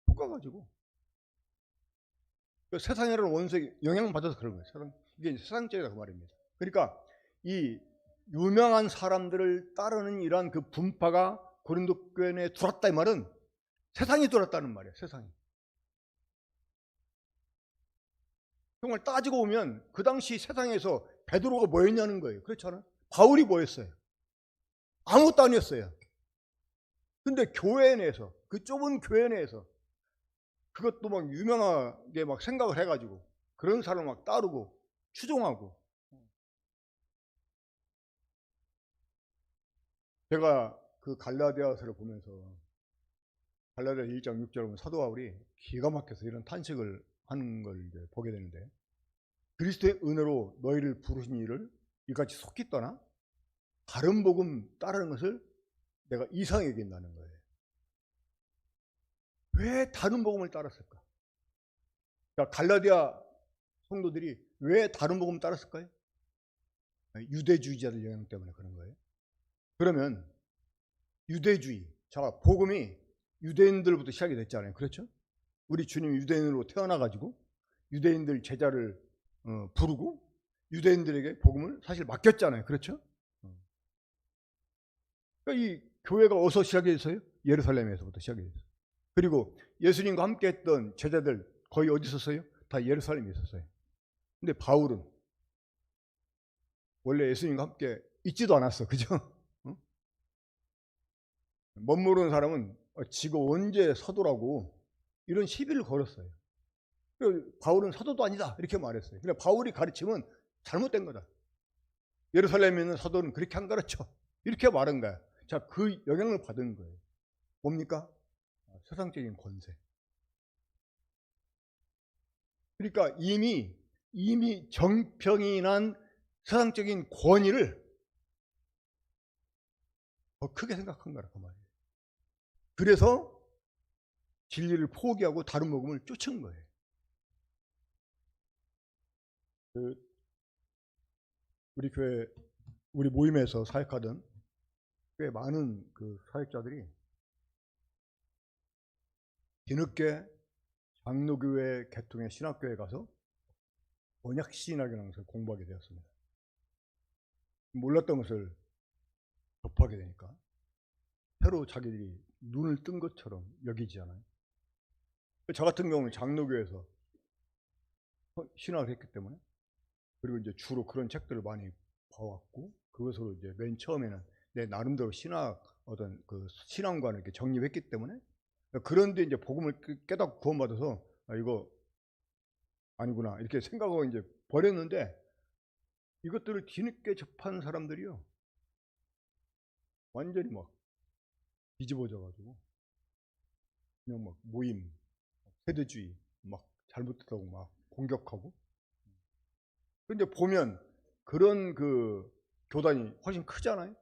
속아가지고 세상이라는 원수에 영향을 받아서 그런 거예요. 이게 세상적이다 그 말입니다. 그러니까 이 유명한 사람들을 따르는 이러한 그 분파가 고린도 교회 내에 들어왔다 이 말은 세상이 들어왔다는 말이에요. 세상이. 정말 따지고 보면 그 당시 세상에서 베드로가 뭐였냐는 거예요. 그렇잖아요. 바울이 뭐였어요? 아무것도 아니었어요. 근데 교회 내에서 그 좁은 교회 내에서 그것도 막 유명하게 막 생각을 해가지고 그런 사람을 막 따르고 추종하고. 제가 그 갈라디아서를 보면서 갈라디아 1장 6절에 보면 사도 바울이 기가 막혀서 이런 탄식을 하는 걸 이제 보게 되는데 그리스도의 은혜로 너희를 부르신 이를 이같이 속히 떠나 다른 복음 따르는 것을 내가 이상히 여긴다는 거예요. 왜 다른 복음을 따랐을까? 그러니까 갈라디아 성도들이 왜 다른 복음을 따랐을까요? 유대주의자들 영향 때문에 그런 거예요. 그러면 유대주의, 자, 복음이 유대인들부터 시작이 됐잖아요. 그렇죠? 우리 주님이 유대인으로 태어나가지고 유대인들 제자를 부르고 유대인들에게 복음을 사실 맡겼잖아요. 그렇죠? 그러니까 이 교회가 어디서 시작이 됐어요? 예루살렘에서부터 시작이 됐어요. 그리고 예수님과 함께 했던 제자들 거의 어디 있었어요? 다 예루살렘에 있었어요. 근데 바울은 원래 예수님과 함께 있지도 않았어. 그죠? 멋모르는 사람은 지가 언제 사도라고 이런 시비를 걸었어요. 바울은 사도도 아니다 이렇게 말했어요. 그러니까 바울이 가르치면 잘못된 거다. 예루살렘에 있는 사도는 그렇게 안 가르쳐 이렇게 말한 거야. 자, 그 영향을 받은 거예요. 뭡니까? 세상적인 권세. 그러니까 이미 정평이 난 세상적인 권위를 더 크게 생각한 거라 그 말이에요. 그래서 진리를 포기하고 다른 복음을 쫓은 거예요. 우리 교회 우리 모임에서 사역하던 꽤 많은 그 사역자들이 뒤늦게 장로교회 계통의 신학교에 가서 번역신학이라는 것을 공부하게 되었습니다. 몰랐던 것을 접하게 되니까 새로 자기들이 눈을 뜬 것처럼 여기지 않아요. 저 같은 경우는 장로교회에서 신학을 했기 때문에, 그리고 이제 주로 그런 책들을 많이 봐왔고, 그것으로 이제 맨 처음에는 내 나름대로 어떤 그 신앙관을 이렇게 정립했기 때문에, 그런데 이제 복음을 깨닫고 구원받아서 이거 아니구나 이렇게 생각하고 이제 버렸는데, 이것들을 뒤늦게 접한 사람들이요 완전히 막 뒤집어져 가지고 그냥 막 모임, 세대주의 막 잘못했다고 막 공격하고. 근데 보면 그런 그 교단이 훨씬 크잖아요.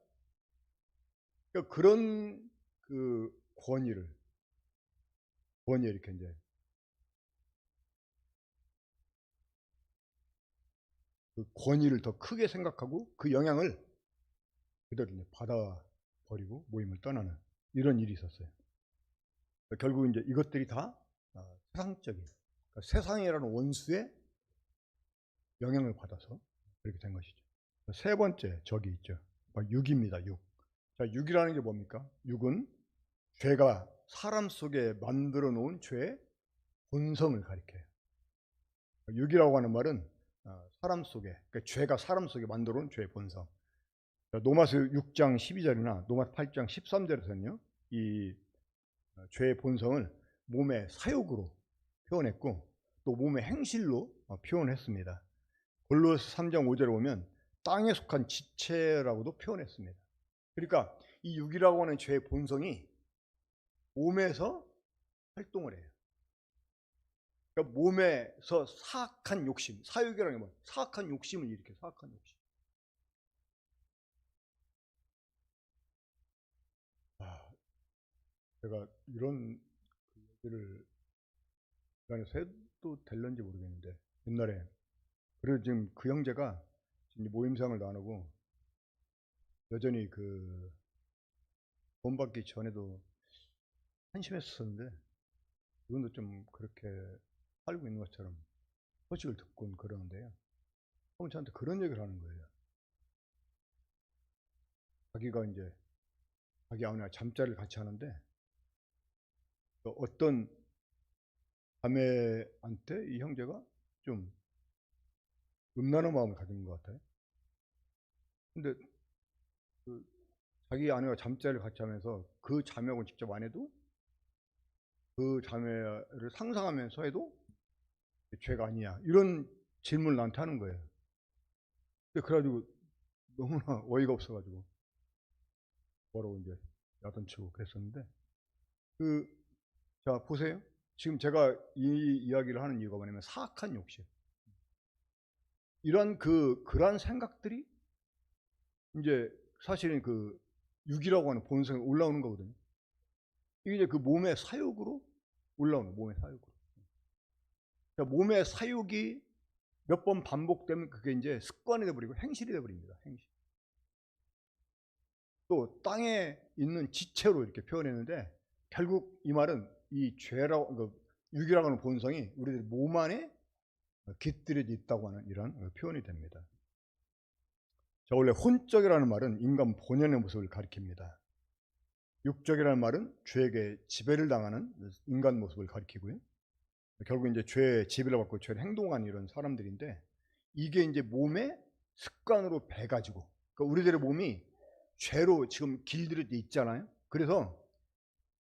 그러니까 그런 그 권위를 이렇게 이제 그 권위를 더 크게 생각하고 그 영향을 그대로 이제 받아버리고 모임을 떠나는 이런 일이 있었어요. 결국 이제 이것들이 다 세상적인, 그러니까 세상이라는 원수의 영향을 받아서 그렇게 된 것이죠. 세 번째 적이 있죠. 육입니다. 육. 자, 육이라는 게 뭡니까? 육은 죄가 사람 속에 만들어 놓은 죄의 본성을 가리켜요. 육이라고 하는 말은 사람 속에, 그러니까 죄가 사람 속에 만들어 놓은 죄의 본성. 노마서 6장 12절이나 노마서 8장 13절에서는요, 이 죄의 본성을 몸의 사욕으로 표현했고 또 몸의 행실로 표현했습니다. 골로새 3장 5절에 보면 땅에 속한 지체라고도 표현했습니다. 그러니까 이 육이라고 하는 죄의 본성이 몸에서 활동을 해요. 그러니까 몸에서 사악한 욕심, 사욕이라는 게 뭐예요? 사악한 욕심을 일으켜, 사악한 욕심. 제가 이런 얘기를 시간에서 해도 될런지 모르겠는데, 옛날에 그리고 지금 그 형제가 모임상을 나누고 여전히 그 돈 받기 전에도 한심했었는데 지금도 좀 그렇게 살고 있는 것처럼 소식을 듣곤 그러는데요. 그럼 저한테 그런 얘기를 하는 거예요. 자기가 이제 자기 아내와 잠자리를 같이 하는데 어떤 자매한테 이 형제가 좀 음란한 마음을 가진 것 같아요. 근데 그 자기 아내와 잠자리를 같이 하면서 그 자매하고는 직접 안 해도 그 자매를 상상하면서 해도 죄가 아니냐 이런 질문을 나한테 하는 거예요. 근데 그래가지고 너무나 어이가 없어가지고 뭐라고 이제 야단치고 그랬었는데, 자 보세요. 지금 제가 이 이야기를 하는 이유가 뭐냐면 사악한 욕심, 이런 그러한 생각들이 이제 사실은 육이라고 하는 본성에 올라오는 거거든요. 이게 이제 그 몸의 사욕으로 올라오는 몸의 사육으로. 그러니까 몸의 사육이 몇 번 반복되면 그게 이제 습관이 돼버리고 행실이 돼버립니다. 행실. 또 땅에 있는 지체로 이렇게 표현했는데 결국 이 말은 이 죄라고 육이라고 하는 본성이 우리들 몸 안에 깃들여져 있다고 하는 이런 표현이 됩니다. 자, 원래 혼적이라는 말은 인간 본연의 모습을 가리킵니다. 육적이라는 말은 죄에게 지배를 당하는 인간 모습을 가리키고요. 결국 이제 죄의 지배를 받고 죄를 행동하는 이런 사람들인데 이게 이제 몸에 습관으로 배가지고 그러니까 우리들의 몸이 죄로 지금 길들여져 있잖아요. 그래서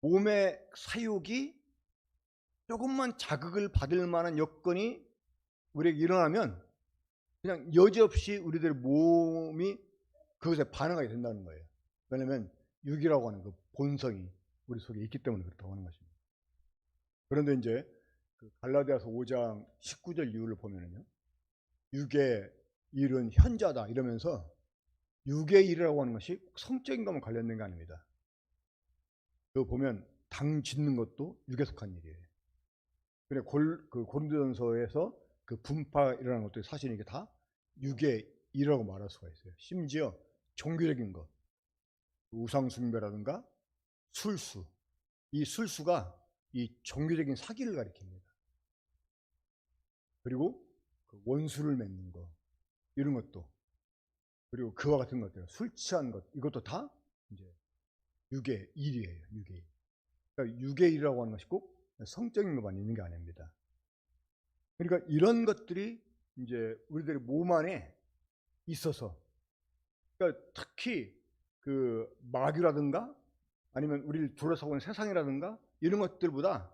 몸의 사육이 조금만 자극을 받을 만한 여건이 우리에게 일어나면 그냥 여지없이 우리들의 몸이 그것에 반응하게 된다는 거예요. 왜냐하면 육이라고 하는 그 본성이 우리 속에 있기 때문에 그렇다고 하는 것입니다. 그런데 이제 그 갈라디아서 5장 19절 이후를 보면은요, 육의 일은 현자다 이러면서 육의 일이라고 하는 것이 성적인 것만 관련된 게 아닙니다. 그거 보면 당 짓는 것도 육에 속한 일이에요. 그래 그 고린도전서에서 그 분파 일어나는 것도 사실 이게 다 육의 일이라고 말할 수가 있어요. 심지어 종교적인 것, 우상숭배라든가 술수, 이 술수가 이 종교적인 사기를 가리킵니다. 그리고 그 원수를 맺는 것 이런 것도, 그리고 그와 같은 것들, 술 취한 것 이것도 다 이제 육의 일이에요. 육의 일. 그러니까 육의 일이라고 하는 것이 꼭 성적인 것만 있는 게 아닙니다. 그러니까 이런 것들이 이제 우리들의 몸 안에 있어서, 그러니까 특히 그 마귀라든가 아니면 우리를 둘러싸고 있는 세상이라든가 이런 것들보다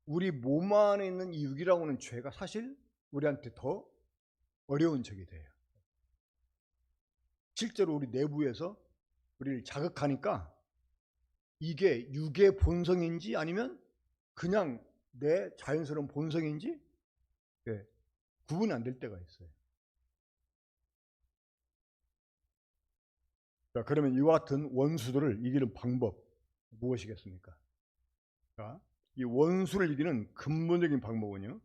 우리 몸 안에 있는 이 육이라고 하는 죄가 사실 우리한테 더 어려운 적이 돼요. 실제로 우리 내부에서 우리를 자극하니까 이게 육의 본성인지 아니면 그냥 내 자연스러운 본성인지 구분이 안 될 때가 있어요. 자, 그러면 이와 같은 원수들을 이기는 방법 무엇이겠습니까? 자, 이 원수를 이기는 근본적인 방법은요,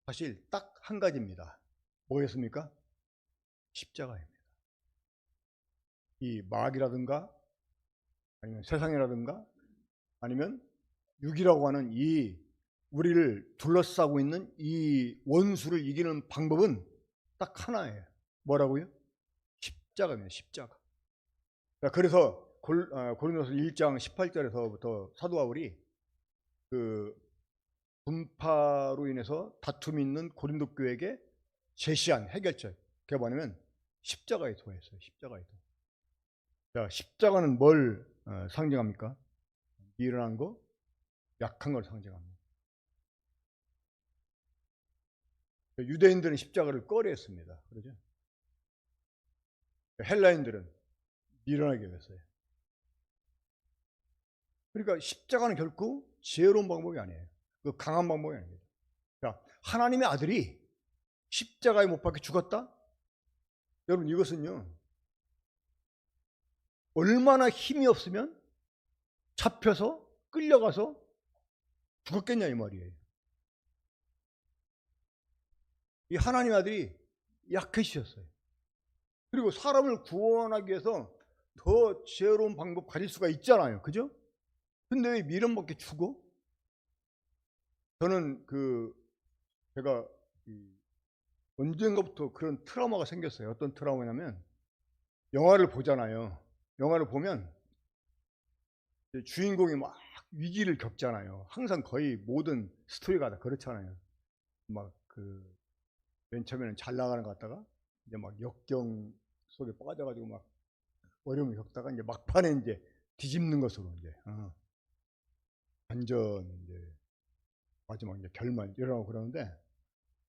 사실 딱 한 가지입니다. 뭐겠습니까? 십자가입니다. 이 마귀라든가 아니면 세상이라든가 아니면 육이라고 하는 이 우리를 둘러싸고 있는 이 원수를 이기는 방법은 딱 하나예요. 뭐라고요? 십자가입니다. 십자가. 그래서 고린도서 1장 18절에서부터 사도 바울이 그 분파로 인해서 다툼이 있는 고린도 교회에게 제시한 해결책, 그게 뭐냐면 십자가의 도였어요. 십자가의 도. 자, 십자가는 뭘 상징합니까? 미련한 거, 약한 걸 상징합니다. 유대인들은 십자가를 꺼려했습니다. 그러죠? 헬라인들은 미련하게 여겼어요. 그러니까 십자가는 결코 지혜로운 방법이 아니에요. 그 강한 방법이 아닙니다. 자, 하나님의 아들이 십자가에 못 박혀 죽었다? 여러분, 이것은요, 얼마나 힘이 없으면 잡혀서 끌려가서 죽었겠냐 이 말이에요. 이 하나님의 아들이 약해지셨어요. 그리고 사람을 구원하기 위해서 더 지혜로운 방법 가질 수가 있잖아요. 그죠? 근데 왜 미련밖에 죽어? 저는 제가 언젠가부터 그런 트라우마가 생겼어요. 어떤 트라우마냐면 영화를 보잖아요. 영화를 보면 주인공이 막 위기를 겪잖아요. 항상 거의 모든 스토리가 다 그렇잖아요. 막 맨 처음에는 잘 나가는 것 같다가 이제 막 역경 속에 빠져가지고 막 어려움을 겪다가 이제 막판에 이제 뒤집는 것으로 이제 완전 이제 마지막 이제 결말 이러고 그러는데,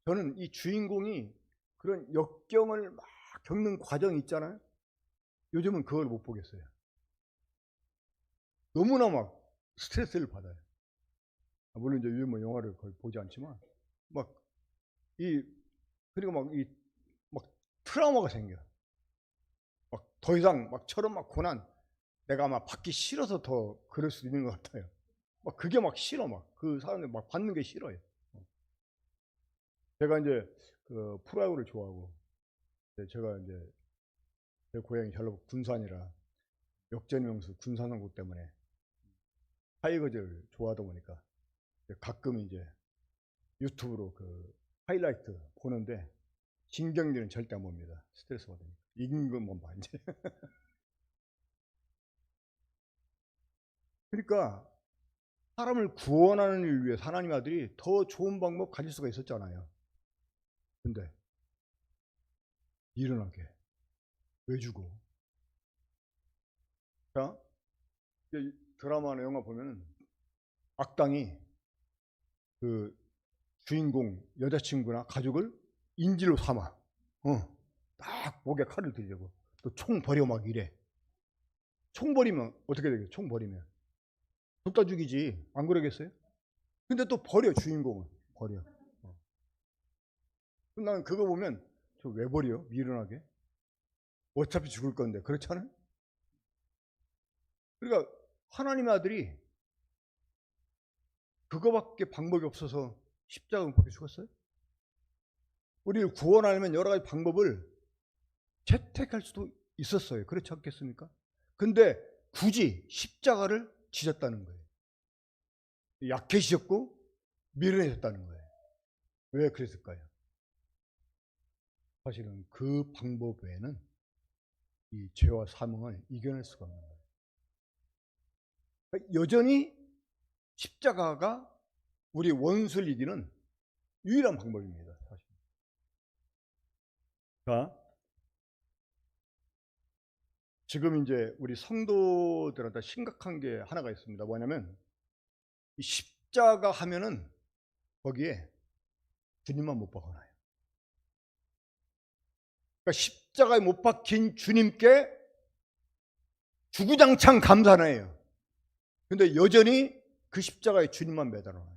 저는 이 주인공이 그런 역경을 막 겪는 과정이 있잖아요. 요즘은 그걸 못 보겠어요. 너무나 막 스트레스를 받아요. 물론 이제 요즘 뭐 영화를 거의 보지 않지만 그리고 막 트라우마가 생겨. 막 더 이상 막 저런 막 고난 내가 아마 받기 싫어서 더 그럴 수도 있는 것 같아요. 막 그게 막 싫어. 막 그 사람들 막 받는 게 싫어요. 제가 이제 그 프로야구를 좋아하고, 제가 이제 제 고향이 전라북 군산이라 역전 명수 군산항구 때문에 타이거즈를 좋아하다 보니까 가끔 이제 유튜브로 그 하이라이트 보는데 진경기는 절대 안 봅니다. 스트레스 받으니까. 이긴 것만 봐 이제. 그러니까 사람을 구원하는 일 위해 하나님 아들이 더 좋은 방법 가질 수가 있었잖아요. 근데 일어나게 왜 주고? 자, 드라마나 영화 보면은 악당이 그 주인공 여자친구나 가족을 인질로 삼아. 딱 목에 칼을 들이고 또 총 버려 막 이래. 총 버리면 어떻게 되겠어요? 총 버리면 둘 다 죽이지. 안 그러겠어요? 근데 또 버려, 주인공은 버려. 나는 그거 보면 저 왜 버려? 미련하게. 어차피 죽을 건데. 그렇잖아요? 그러니까 하나님의 아들이 그거밖에 방법이 없어서 십자가 못 박혀 죽었어요? 우리를 구원하려면 여러 가지 방법을 채택할 수도 있었어요. 그렇지 않겠습니까? 근데 굳이 십자가를 지셨다는 거예요. 약해지셨고 미련해졌다는 거예요. 왜 그랬을까요? 사실은 그 방법 외에는 이 죄와 사망을 이겨낼 수가 없는 거예요. 그러니까 여전히 십자가가 우리 원수를 이기는 유일한 방법입니다. 사실. 자, 지금 이제 우리 성도들한테 심각한 게 하나가 있습니다. 뭐냐면 이 십자가 하면은 거기에 주님만 못 박아놔요. 그러니까 십자가에 못 박힌 주님께 주구장창 감사는 해요. 근데 여전히 그 십자가에 주님만 매달아놔요.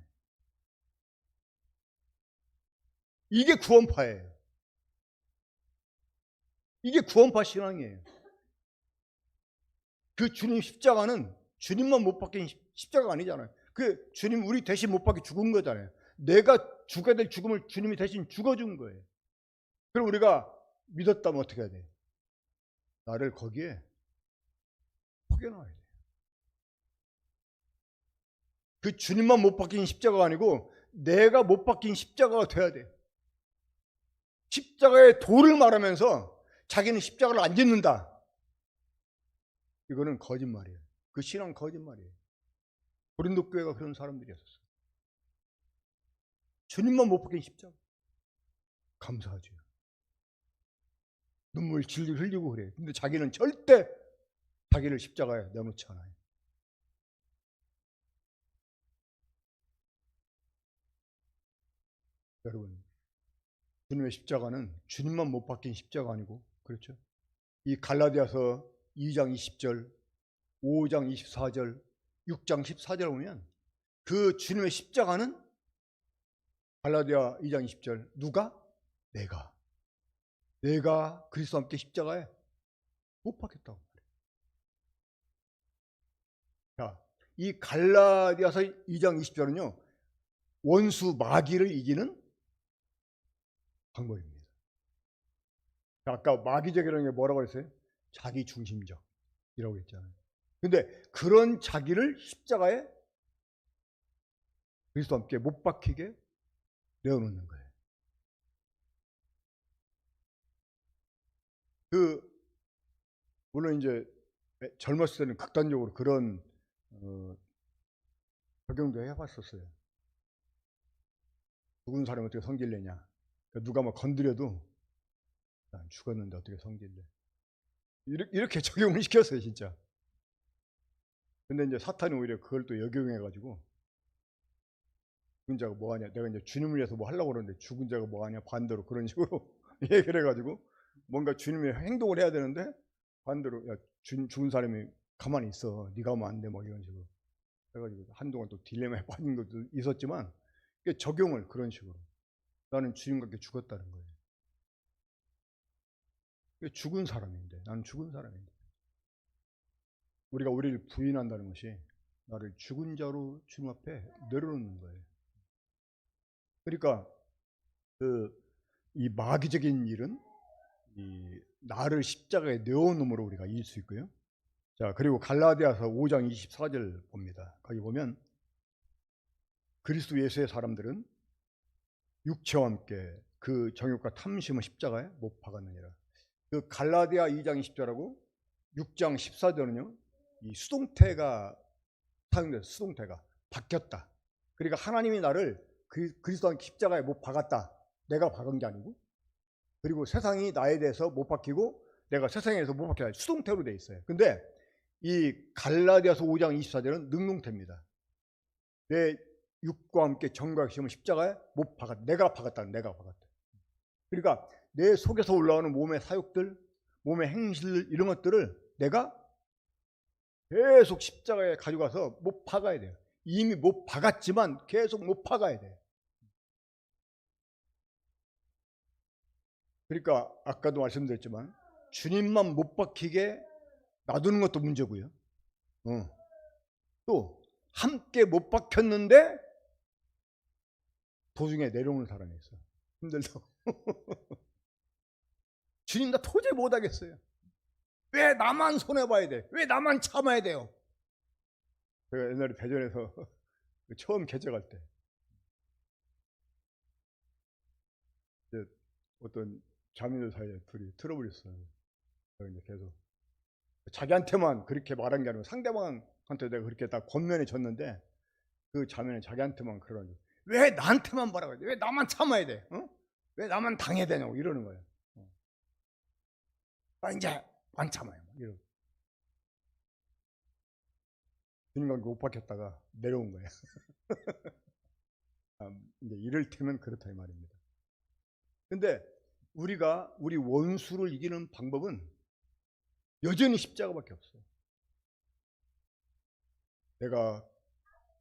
이게 구원파예요. 이게 구원파 신앙이에요. 그 주님 십자가는 주님만 못 박힌 십자가가 아니잖아요. 그 주님 우리 대신 못 박혀 죽은 거잖아요. 내가 죽어야 될 죽음을 주님이 대신 죽어준 거예요. 그럼 우리가 믿었다면 어떻게 해야 돼요? 나를 거기에 포개놔야 돼요. 그 주님만 못 박힌 십자가가 아니고 내가 못 박힌 십자가가 돼야 돼요. 십자가에 도를 말하면서 자기는 십자가를 안 짓는다. 이거는 거짓말이에요. 그 신앙은 거짓말이에요. 고린도 교회가 그런 사람들이었어요. 주님만 못 박힌 십자가. 감사하죠. 눈물 질질 흘리고 그래요. 근데 자기는 절대 자기를 십자가에 내놓지 않아요. 여러분, 주님의 십자가는 주님만 못 박힌 십자가 아니고, 그렇죠? 이 갈라디아서 2장 20절, 5장 24절, 6장 14절 보면 그 주님의 십자가는 갈라디아 2장 20절 누가? 내가 그리스도와 함께 십자가에 못 박혔다고 말해요. 자, 이 갈라디아서 2장 20절은요 원수 마귀를 이기는 방법입니다. 아까 마귀적이라는 게 뭐라고 했어요? 자기 중심적이라고 했잖아요. 근데 그런 자기를 십자가에 그리스도와 함께 못 박히게 내어놓는 거예요. 물론 이제 젊었을 때는 극단적으로 그런 적용도 해봤었어요. 죽은 사람이 어떻게 성질 내냐. 누가 막 건드려도 난 죽었는데 어떻게 성질 내. 이렇게 적용을 시켰어요, 진짜. 근데 이제 사탄이 오히려 그걸 또 역용해가지고 죽은 자가 뭐하냐. 내가 이제 주님을 위해서 뭐 하려고 그러는데 죽은 자가 뭐하냐. 반대로 그런 식으로 얘기를 해가지고 뭔가 주님의 행동을 해야 되는데 반대로 야, 죽은 사람이 가만히 있어. 네가 하면 안 돼. 뭐 이런 식으로. 그래가지고 한동안 또 딜레마에 빠진 것도 있었지만 적용을 그런 식으로. 나는 주님과 함께 죽었다는 거예요. 죽은 사람인데 나는 죽은 사람인데 우리가 우리를 부인한다는 것이 나를 죽은 자로 주님 앞에 내려놓는 거예요. 그러니까 이 마귀적인 일은 이 나를 십자가에 내어놓음으로 우리가 이길 수 있고요. 자, 그리고 갈라디아서 5장 24절 봅니다. 거기 보면 그리스도 예수의 사람들은 육체와 함께 그 정욕과 탐심을 십자가에 못 박았느니라. 그 갈라디아 2장 20절하고 6장 14절은요, 이 수동태가 사용돼서 수동태가 바뀌었다. 그러니까 하나님이 나를 그리스도 십자가에 못 박았다. 내가 박은 게 아니고, 그리고 세상이 나에 대해서 못 박히고 내가 세상에 대해서 못 박혀야 수동태로 돼 있어요. 근데 이 갈라디아서 5장 24절은 능동태입니다. 내 육과 함께 정과 시험을 십자가에 못 박았다. 내가 박았다. 내가 박았다. 그러니까 내 속에서 올라오는 몸의 사욕들, 몸의 행실들 이런 것들을 내가 계속 십자가에 가져가서 못 박아야 돼요. 이미 못 박았지만 계속 못 박아야 돼요. 그러니까 아까도 말씀드렸지만 주님만 못 박히게 놔두는 것도 문제고요. 또 함께 못 박혔는데 도중에 내려오는 사람이 있어. 힘들다고. 주님 나 도저히 못하겠어요. 왜 나만 손해봐야 돼? 왜 나만 참아야 돼요? 제가 옛날에 대전에서 처음 개척할 때 어떤 자매들 사이에 둘이 트러블이 있어요. 이제 계속 자기한테만 그렇게 말한 게 아니고 상대방한테 내가 그렇게 딱 권면해 줬는데 그 자매는 자기한테만 그러는, 왜 나한테만 말하고 왜 나만 참아야 돼? 왜 나만 당해야 되냐고 이러는 거예요. 나 이제 안 참아요. 이러고. 주님과 못 박혔다가 내려온 거예요. 이제 이를테면 그렇다 이 말입니다. 근데 우리가 우리 원수를 이기는 방법은 여전히 십자가밖에 없어요. 내가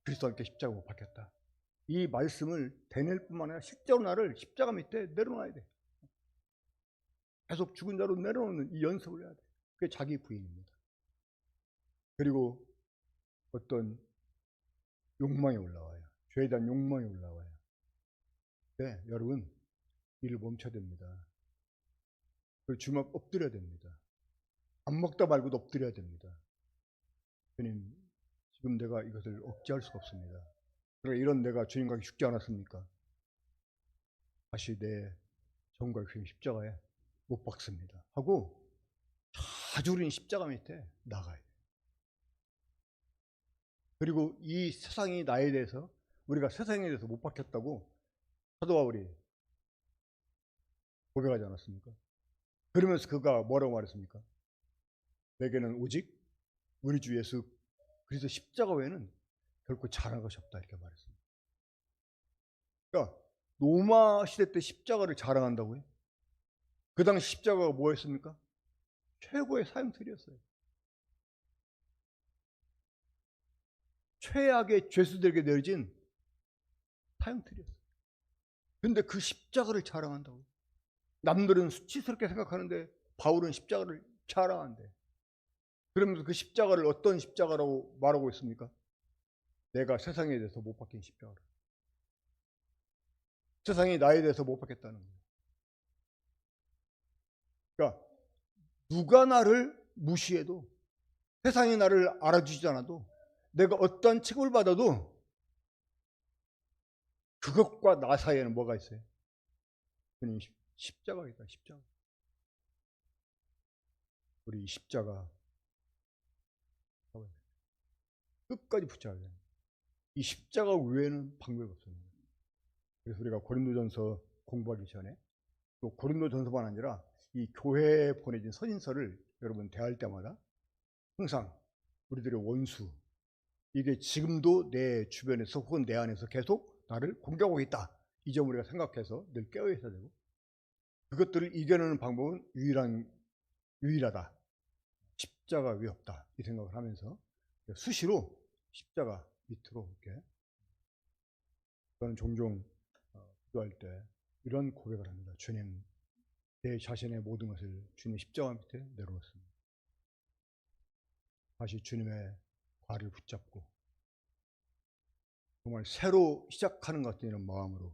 그리스도와 함께 십자가 못 박혔다. 이 말씀을 되낼 뿐만 아니라 실제로 나를 십자가 밑에 내려놔야 돼. 계속 죽은 자로 내려놓는 이 연습을 해야 돼. 그게 자기 부인입니다. 그리고 어떤 욕망이 올라와요. 죄에 대한 욕망이 올라와요. 네, 여러분 일을 멈춰야 됩니다. 그리고 주님 앞 엎드려야 됩니다. 안 먹다 말고도 엎드려야 됩니다. 주님, 지금 내가 이것을 억제할 수가 없습니다. 그러니까 이런 내가 주님과 함께 죽지 않았습니까? 다시 내 정과 주님 십자가에 못 박습니다. 하고 자주 우리는 십자가 밑에 나가야 돼요. 그리고 이 세상이 나에 대해서, 우리가 세상에 대해서 못 박혔다고 사도 바울이 고백하지 않았습니까? 그러면서 그가 뭐라고 말했습니까? 내게는 오직 우리 주 예수 그리스도 십자가 외에는 결코 잘한 것이 없다 이렇게 말했습니다. 그러니까 로마 시대 때 십자가를 자랑한다고요? 그 당시 십자가가 뭐였습니까? 최고의 사형틀이었어요. 최악의 죄수들에게 내려진 사형틀이었어요. 근데 그 십자가를 자랑한다고요? 남들은 수치스럽게 생각하는데 바울은 십자가를 자랑한대. 그러면서 그 십자가를 어떤 십자가라고 말하고 있습니까? 내가 세상에 대해서 못 박힌 십자가를. 세상이 나에 대해서 못 박혔다는 거예요. 그러니까 누가 나를 무시해도, 세상이 나를 알아주지 않아도, 내가 어떤 취급을 받아도 그것과 나 사이에는 뭐가 있어요? 그냥 십자가가 있다. 십자가. 우리 십자가 끝까지 붙잡아야 돼요. 이 십자가 외에는 방법이 없습니다. 그래서 우리가 고린도전서 공부하기 전에, 또 고린도전서만 아니라 이 교회에 보내진 서신서를 여러분 대할 때마다 항상 우리들의 원수, 이게 지금도 내 주변에서 혹은 내 안에서 계속 나를 공격하고 있다. 이 점을 우리가 생각해서 늘 깨어 있어야 되고, 그것들을 이겨내는 방법은 유일하다. 십자가 외에 없다. 이 생각을 하면서 수시로 십자가 밑으로 이렇게, 저는 종종 기도할 때 이런 고백을 합니다. 주님, 내 자신의 모든 것을 주님 십자가 밑에 내려놓습니다. 다시 주님의 발을 붙잡고 정말 새로 시작하는 것 같은 이런 마음으로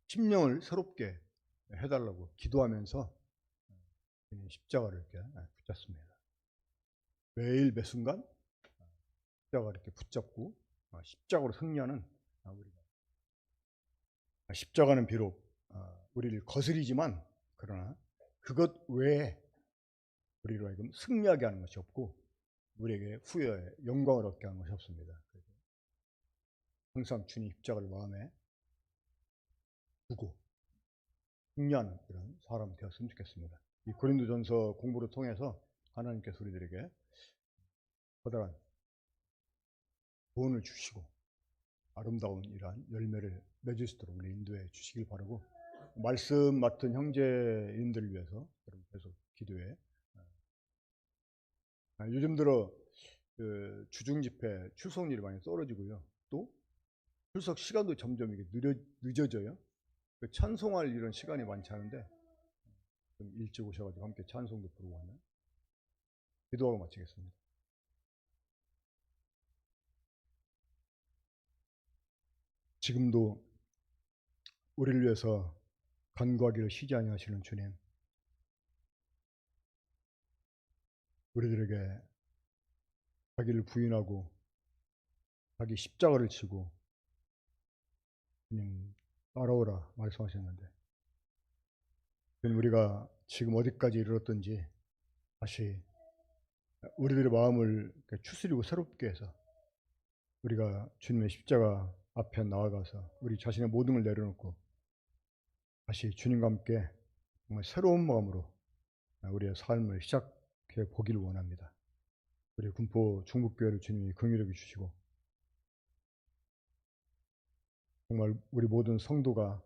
심령을 새롭게 해달라고 기도하면서 십자가를 이렇게 붙잡습니다. 매일 매 순간 십자가를 이렇게 붙잡고 십자가로 승리하는 우리가, 십자가는 비록 우리를 거스리지만 그러나 그것 외에 우리로 하여금 승리하게 하는 것이 없고 우리에게 후에 영광을 얻게 하는 것이 없습니다. 그래서 항상 주님 십자가를 마음에 두고 승리하는 이런 사람 되었으면 좋겠습니다. 이 고린도전서 공부를 통해서 하나님께서 우리들에게 커다란 도움을 주시고 아름다운 이러한 열매를 맺을 수 있도록 우리 인도해 주시길 바라고, 말씀 맡은 형제인들을 위해서 여러분 계속 기도해. 요즘 들어 그 주중 집회 출석률이 많이 떨어지고요. 또 출석 시간도 점점 이게 늦어져요. 그 찬송할 이런 시간이 많지 않은데 좀 일찍 오셔가지고 함께 찬송도 부르고 하면 기도하고 마치겠습니다. 지금도 우리를 위해서 간구하기를 쉬지 아니하시는 주님, 우리들에게 자기를 부인하고 자기 십자가를 지고 주님 따라오라 말씀하셨는데, 주님 우리가 지금 어디까지 이르렀든지 다시 우리들의 마음을 추스리고 새롭게 해서 우리가 주님의 십자가 앞에 나아가서 우리 자신의 모든 걸 내려놓고 다시 주님과 함께 정말 새로운 마음으로 우리의 삶을 시작해 보기를 원합니다. 우리 군포 중북교회를 주님이 긍휼히 주시고 정말 우리 모든 성도가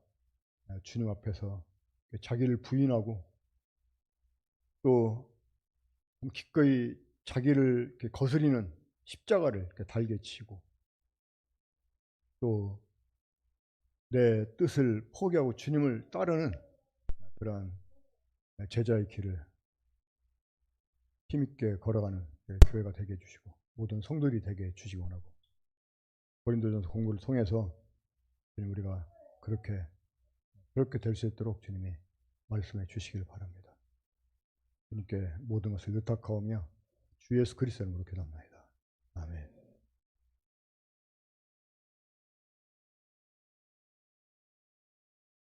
주님 앞에서 자기를 부인하고 또 기꺼이 자기를 거스리는 십자가를 달게 치고 또 내 뜻을 포기하고 주님을 따르는 그러한 제자의 길을 힘있게 걸어가는 교회가 되게 해주시고 모든 성도들이 되게 해주시기 원하고, 고린도전서 공부를 통해서 우리가 그렇게 될 수 있도록 주님이 말씀해 주시기를 바랍니다. 주님께 모든 것을 의탁하오며 주 예수 그리스도의 이름으로 기도합니다. 아멘.